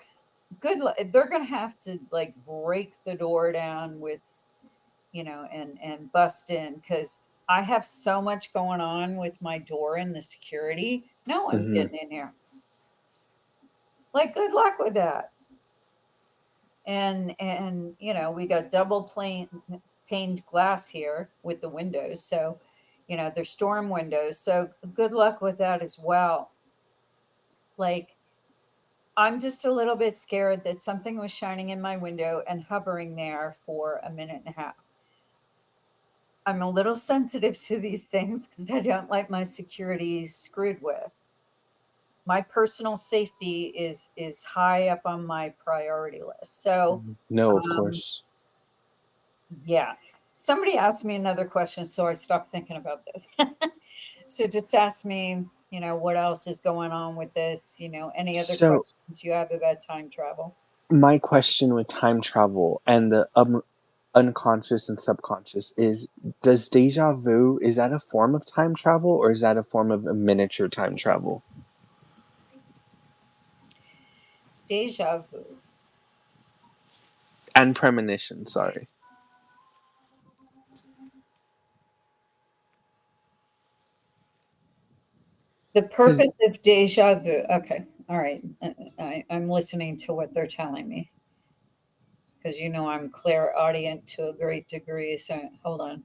Good luck. They're going to have to like break the door down with, and bust in because I have so much going on with my door and the security. No one's Mm-hmm. getting in here. Like, good luck with that. And we got double paned glass here with the windows, so there's storm windows. So good luck with that as well. Like, I'm just a little bit scared that something was shining in my window and hovering there for a minute and a half. I'm a little sensitive to these things because I don't like my security screwed with. My personal safety is high up on my priority list. So, No, of um, course. yeah. Somebody asked me another question, so I stopped thinking about this. So just ask me, what else is going on with this? Any other So questions you have about time travel? my question with time travel and the unconscious and subconscious is, does deja vu, is that a form of time travel or is that a form of a miniature time travel? Deja vu. And premonition, sorry. The Because purpose of deja vu. Okay. All right. I'm listening to what they're telling me because I'm clairaudient to a great degree. So hold on.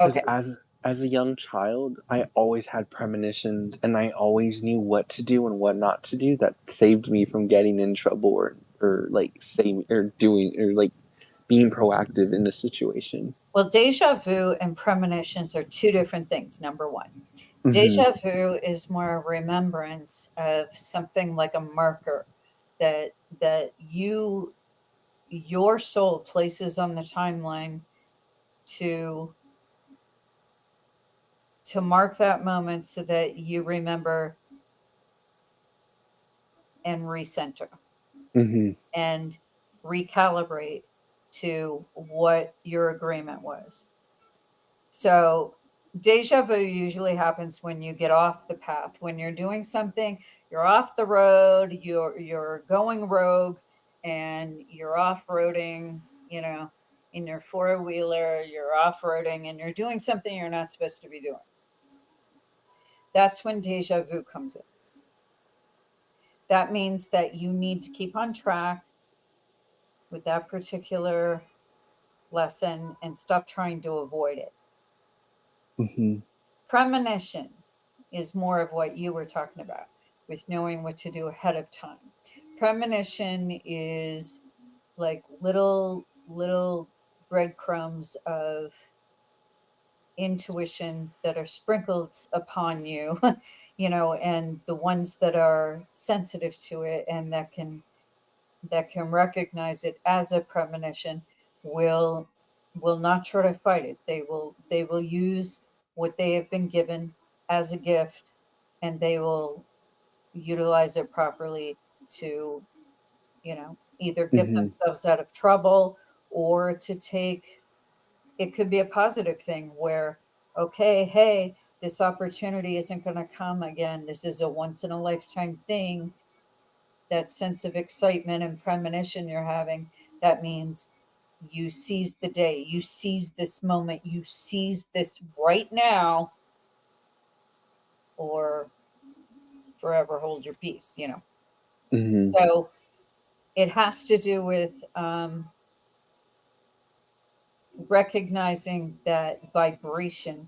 Okay. as a young child, I always had premonitions and I always knew what to do and what not to do that saved me from getting in trouble or like saying or doing or like being proactive in a situation. Well, deja vu and premonitions are two different things. Number one, Mm-hmm. deja vu is more a remembrance of something like a marker that your soul places on the timeline to mark that moment so that you remember and recenter Mm-hmm. and recalibrate to what your agreement was. So, deja vu usually happens when you get off the path. When you're doing something, you're off the road, you're going rogue, and you're off-roading, in your four-wheeler, you're off-roading and you're doing something you're not supposed to be doing. That's when deja vu comes in. That means that you need to keep on track with that particular lesson and stop trying to avoid it. Mm-hmm. Premonition is more of what you were talking about with knowing what to do ahead of time. Premonition is like little breadcrumbs of intuition that are sprinkled upon you, and the ones that are sensitive to it and that can recognize it as a premonition will not try to fight it. They will use what they have been given as a gift, and they will utilize it properly to either get Mm-hmm. themselves out of trouble or to take it could be a positive thing where, okay, hey, this opportunity isn't going to come again. This is a once in a lifetime thing. That sense of excitement and premonition you're having, that means you seize the day, you seize this moment, you seize this right now, or forever hold your peace. Mm-hmm. So it has to do with recognizing that vibrational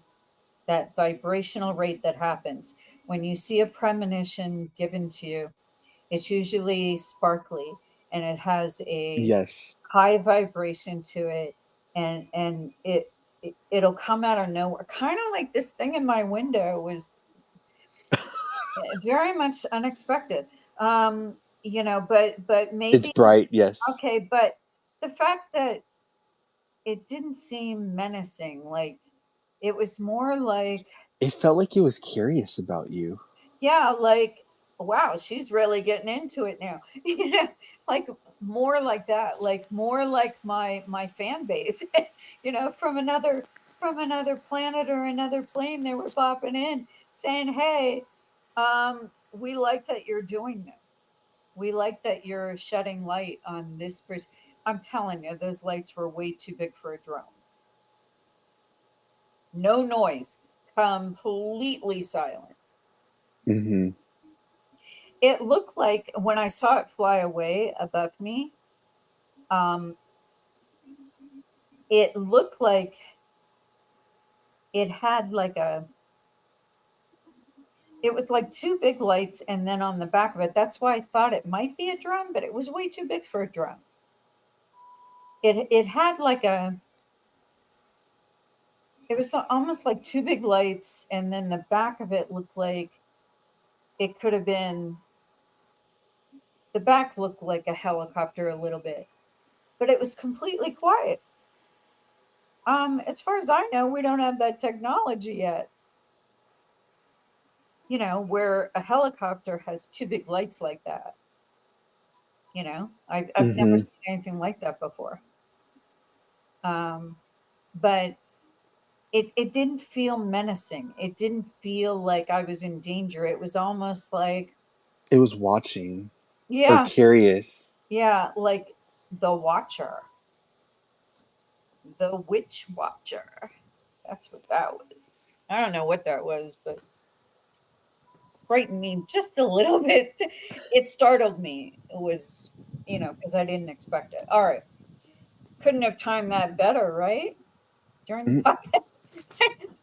rate that happens when you see a premonition given to you. It's usually sparkly and it has a Yes. high vibration to it, and it'll come out of nowhere, kind of like this thing in my window was very much unexpected. But It's maybe bright, yes. okay, but the fact that it didn't seem menacing, like it was more like, It felt like it was curious about you. yeah, like, wow, she's really getting into it now. Like more like that, like more like my fan base, from another planet or another plane. They were popping in saying, "Hey, we like that you're doing this. We like that you're shedding light on this person." I'm telling you, those lights were way too big for a drone. No noise, completely silent. Mm-hmm. It looked like when I saw it fly away above me, um, it looked like it had like it was like two big lights, and then on the back of it, that's why I thought it might be a drone, but it was way too big for a drone. It had like it was almost like two big lights, and then the back of it looked like it could have been, the back looked like a helicopter a little bit, but it was completely quiet. As far as I know, we don't have that technology yet. You know, where a helicopter has two big lights like that. You know, I've never Mm-hmm. seen anything like that before. But it didn't feel menacing. It didn't feel like I was in danger. It was almost like, It was watching or yeah, curious. yeah, like the Watcher, the Witch Watcher. That's what that was. I don't know what that was, but frightened me just a little bit. It startled me. It was, you know, because I didn't expect it. All right. Couldn't have timed that better, right? During the Mm. podcast.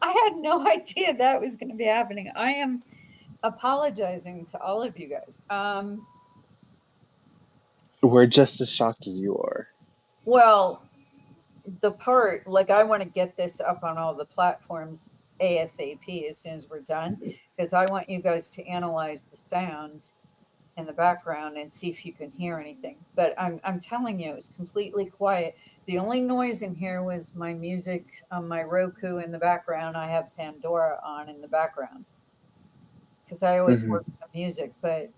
I had no idea that was going to be happening. I am apologizing to all of you guys. We're just as shocked as you are. Well, the part, like, I want to get this up on all the platforms ASAP as soon as we're done, because I want you guys to analyze the sound in the background and see if you can hear anything. But I'm telling you, it was completely quiet. The only noise in here was my music on my Roku in the background. I have Pandora on in the background because I always Mm-hmm. work to music. But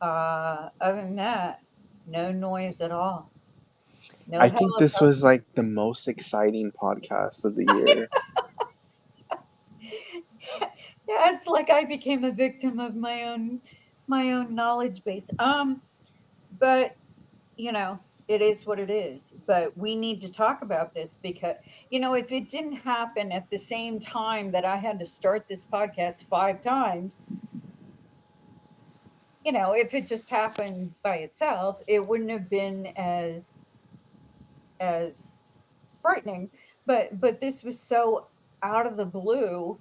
other than that, no noise at all. No I think this helicopter. was like the most exciting podcast of the year. Yeah, it's like I became a victim of my own knowledge base. But you know, it is what it is. But we need to talk about this because, you know, if it didn't happen at the same time that I had to start this podcast 5 times, you know, if it just happened by itself, it wouldn't have been as frightening. But this was so out of the blue,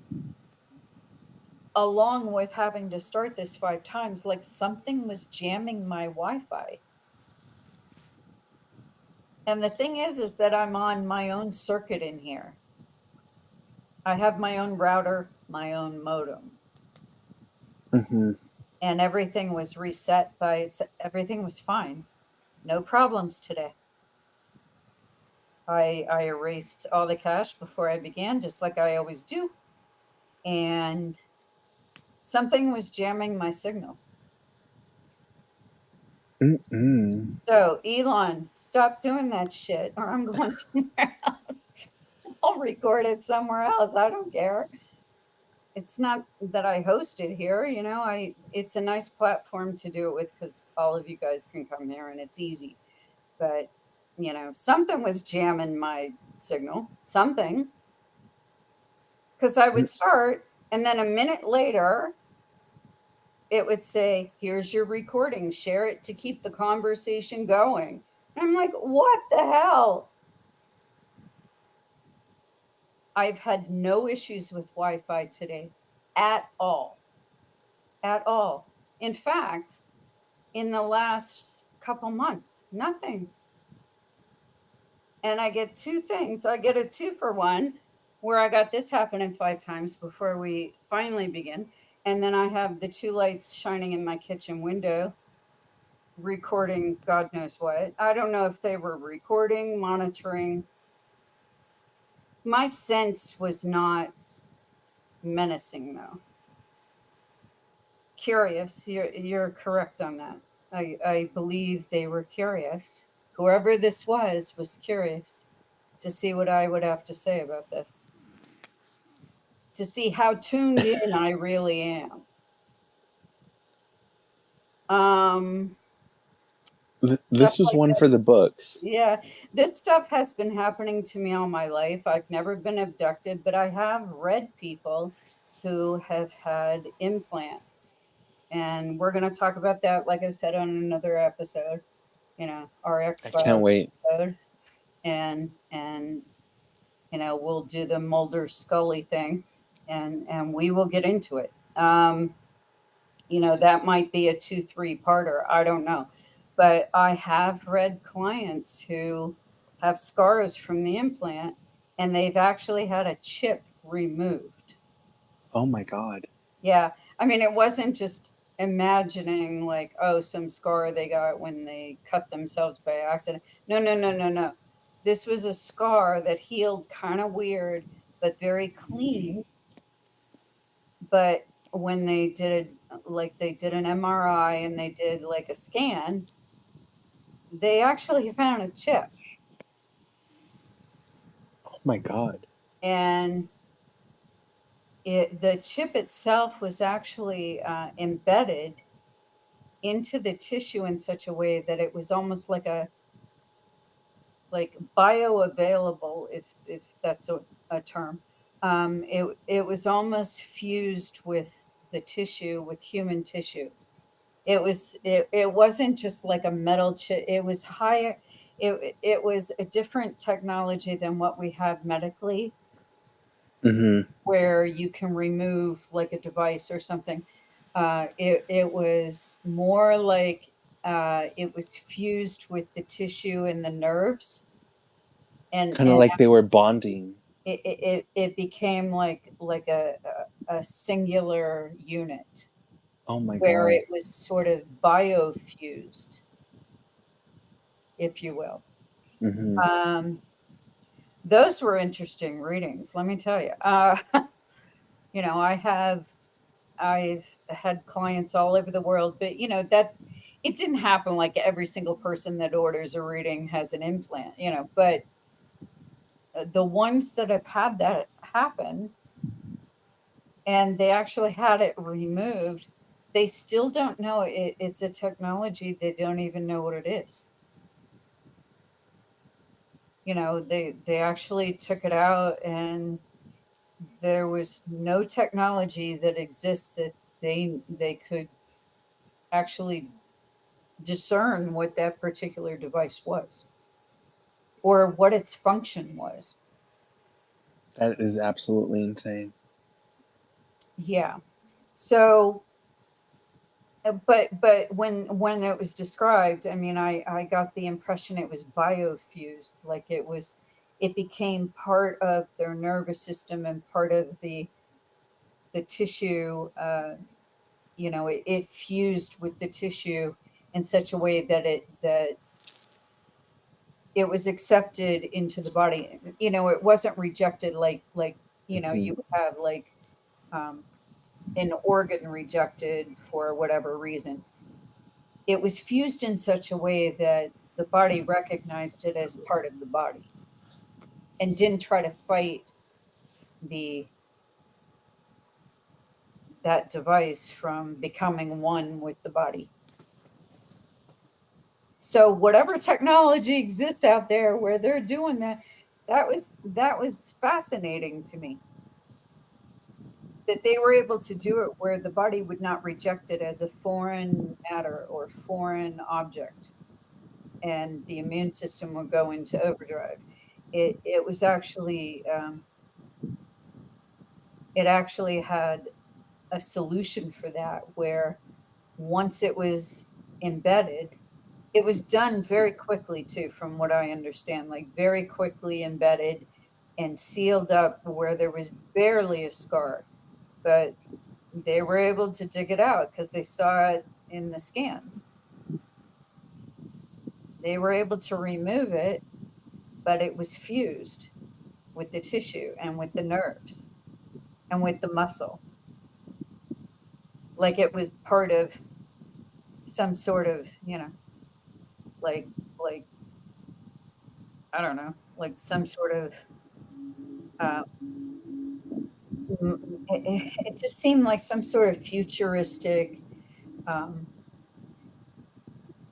along with having to start this 5 times, like something was jamming my Wi-Fi. And the thing is that I'm on my own circuit in here. I have my own router, my own modem, Mm-hmm. and everything was reset by its, everything was fine. No problems today. I erased all the cache before I began, just like I always do. And something was jamming my signal. Mm-mm. So, Elon, stop doing that shit, or I'm going somewhere else. I'll record it somewhere else. I don't care. It's not that I host it here, you know. It's a nice platform to do it with because all of you guys can come here and it's easy. But you know, something was jamming my signal, something, because I would start, and then a minute later, it would say, "Here's your recording. Share it to keep the conversation going." And I'm like, "What the hell?" I've had no issues with Wi-Fi today, at all, at all. In fact, in the last couple months, nothing. And I get two things. I get a 2-for-1 where I got this happening 5 times before we finally begin. And then I have the two lights shining in my kitchen window, recording God knows what. I don't know if they were recording, monitoring. My sense was not menacing, though. Curious. You're correct on that. I believe they were curious. Whoever this was curious to see what I would have to say about this, to see how tuned in I really am. Stuff This was like one that. for the books. Yeah, this stuff has been happening to me all my life. I've never been abducted, but I have read people who have had implants. And we're going to talk about that, like I said, on another episode, you know, our X I can't Files wait. episode. And we'll do the Mulder Scully thing, and we will get into it. That might be a 2-3 parter. I don't know. But I have read clients who have scars from the implant and they've actually had a chip removed. Oh my God. Yeah. I mean, it wasn't just imagining like, oh, some scar they got when they cut themselves by accident. No, no, no, no, no. This was a scar that healed kind of weird, but very clean. But when they did they did an MRI and they did like a scan, they actually found a chip. Oh my God. And the chip itself was actually embedded into the tissue in such a way that it was almost like bioavailable, if that's a term. It was almost fused with the tissue, with human tissue. It wasn't just like a metal chip. It was higher. It was a different technology than what we have medically, Mm-hmm. where you can remove like a device or something. It was more like it was fused with the tissue and the nerves, and Kind of like they were bonding. it became like a singular unit Oh my where God. it was sort of biofused, if you will. Mm-hmm. Those were interesting readings, let me tell you. I've had clients all over the world, but that it didn't happen like every single person that orders a reading has an implant, but the ones that have had that happen and they actually had it removed, they still don't know it's a technology. They don't even know what it is. They actually took it out and there was no technology that exists that they could actually discern what that particular device was or what its function was. That is absolutely insane. Yeah. So but when it was described, I mean, I got the impression it was biofused, like it became part of their nervous system and part of the tissue. It fused with the tissue in such a way that it was accepted into the body. It wasn't rejected like Mm-hmm. you would have like um, an organ rejected for whatever reason. It was fused in such a way that the body recognized it as part of the body and didn't try to fight the that device from becoming one with the body. So whatever technology exists out there where they're doing that, that was fascinating to me. That they were able to do it where the body would not reject it as a foreign matter or foreign object, and the immune system would go into overdrive. It was actually it actually had a solution for that where once it was embedded, it was done very quickly too, from what I understand, like very quickly embedded and sealed up where there was barely a scar, but they were able to dig it out because they saw it in the scans. They were able to remove it, but it was fused with the tissue and with the nerves and with the muscle. Like it was part of some sort of, like like I don't know, like some sort of uh, it just seemed like some sort of futuristic um,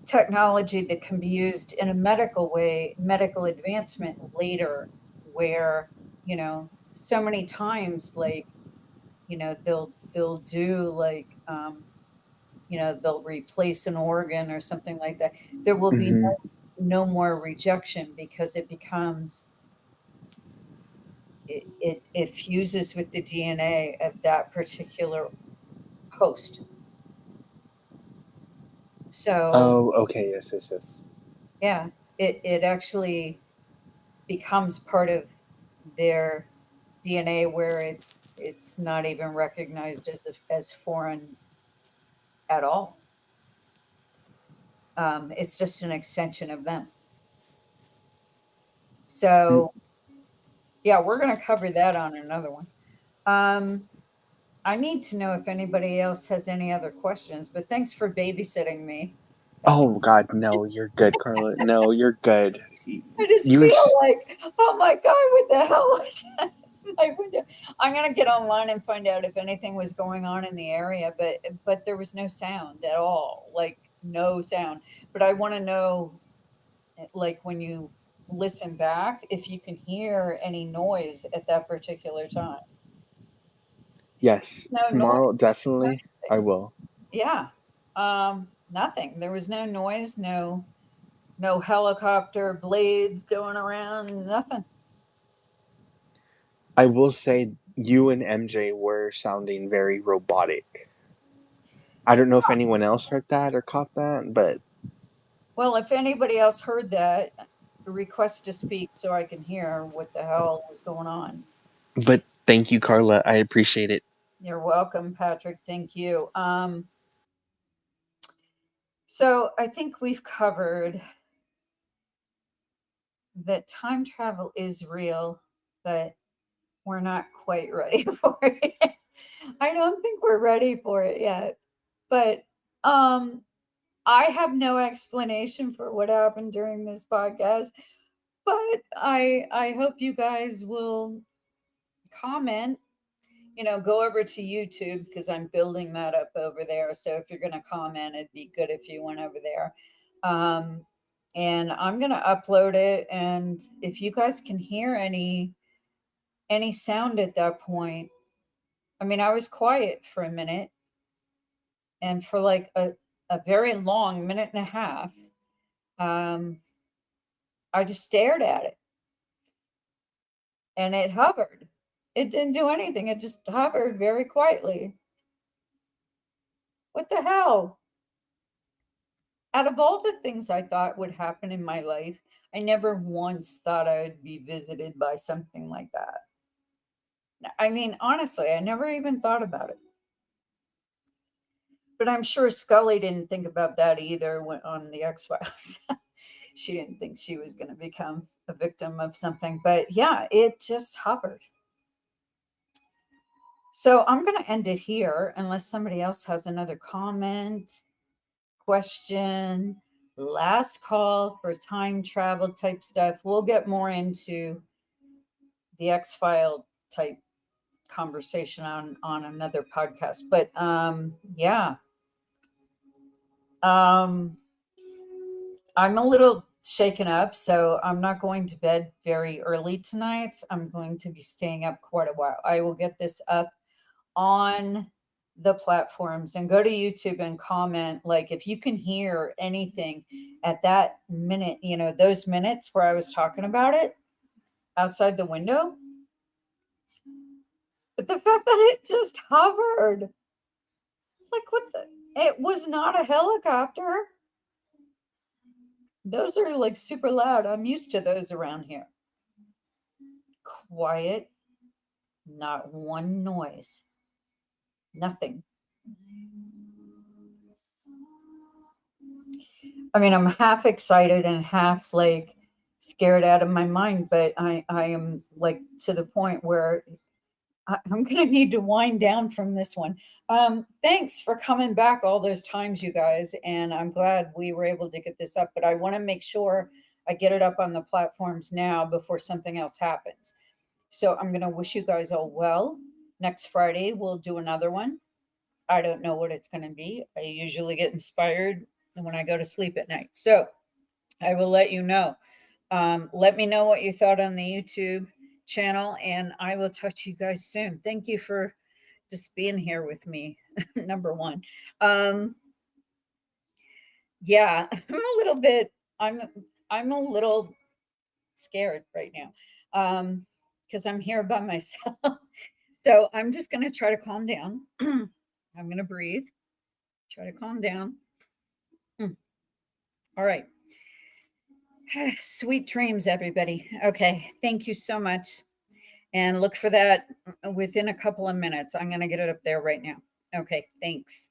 technology that can be used in a medical way, medical advancement later, where so many times, like they'll do like they'll replace an organ or something like that. There will be Mm-hmm. no more rejection because it becomes it fuses with the DNA of that particular host. So Oh, okay, yes, yes, yes. yeah, it actually becomes part of their DNA where it's not even recognized as foreign at all. It's just an extension of them. Mm. So yeah, we're going to cover that on another one. I need to know if anybody else has any other questions, but thanks for babysitting me, Patrick. Oh God, no, you're good, Carla. No, you're good. I just You were. feel like, oh my God, what the hell was that in my window? I'm going to get online and find out if anything was going on in the area, but there was no sound at all, like no sound. But I want to know, like when you listen back, if you can hear any noise at that particular time. Yes, No tomorrow noise. definitely I will. Yeah. Nothing. There was no noise, no helicopter blades going around, nothing. I will say you and MJ were sounding very robotic. I don't know if anyone else heard that or caught that, but Well, if anybody else heard that, request to speak so I can hear what the hell was going on. thank you, Carla. I appreciate it. You're welcome, Patrick. Thank you. So I think we've covered that time travel is real, but we're not quite ready for it. I don't think we're ready for it yet. But I have no explanation for what happened during this podcast, but I hope you guys will comment. Go over to YouTube because I'm building that up over there. So if you're going to comment, it'd be good if you went over there. And I'm going to upload it. And if you guys can hear any sound at that point, I mean, I was quiet for a minute and for like a very long minute and a half, um, I just stared at it and it hovered. It didn't do anything. It just hovered very quietly. What the hell? Out of all the things I thought would happen in my life, I never once thought I would be visited by something like that. I mean, honestly, I never even thought about it. But I'm sure Scully didn't think about that either on the X Files. She didn't think she was going to become a victim of something. But yeah, it just hovered. So I'm going to end it here unless somebody else has another comment, question, last call for time travel type stuff. We'll get more into the X-File type conversation on another podcast. But yeah. I'm a little shaken up, so I'm not going to bed very early tonight. I'm going to be staying up quite a while. I will get this up on the platforms and go to YouTube and comment. Like, if you can hear anything at that minute, those minutes where I was talking about it outside the window. But the fact that it just hovered, like, it was not a helicopter. Those are like super loud. I'm used to those around here. Quiet, not one noise, nothing. I mean, I'm half excited and half like scared out of my mind, but I am like to the point where I'm going to need to wind down from this one. Thanks for coming back all those times, you guys. And I'm glad we were able to get this up, but I want to make sure I get it up on the platforms now before something else happens. So I'm going to wish you guys all well. Next Friday, we'll do another one. I don't know what it's going to be. I usually get inspired when I go to sleep at night. So I will let you know. Let me know what you thought on the YouTube channel, and I will talk to you guys soon. Thank you for just being here with me. Number one. Yeah, I'm a little scared right now. because I'm here by myself. So I'm just going to try to calm down. I'm going to breathe, try to calm down. All right. Sweet dreams, everybody. Okay. Thank you so much. And look for that within a couple of minutes. I'm going to get it up there right now. Okay. Thanks.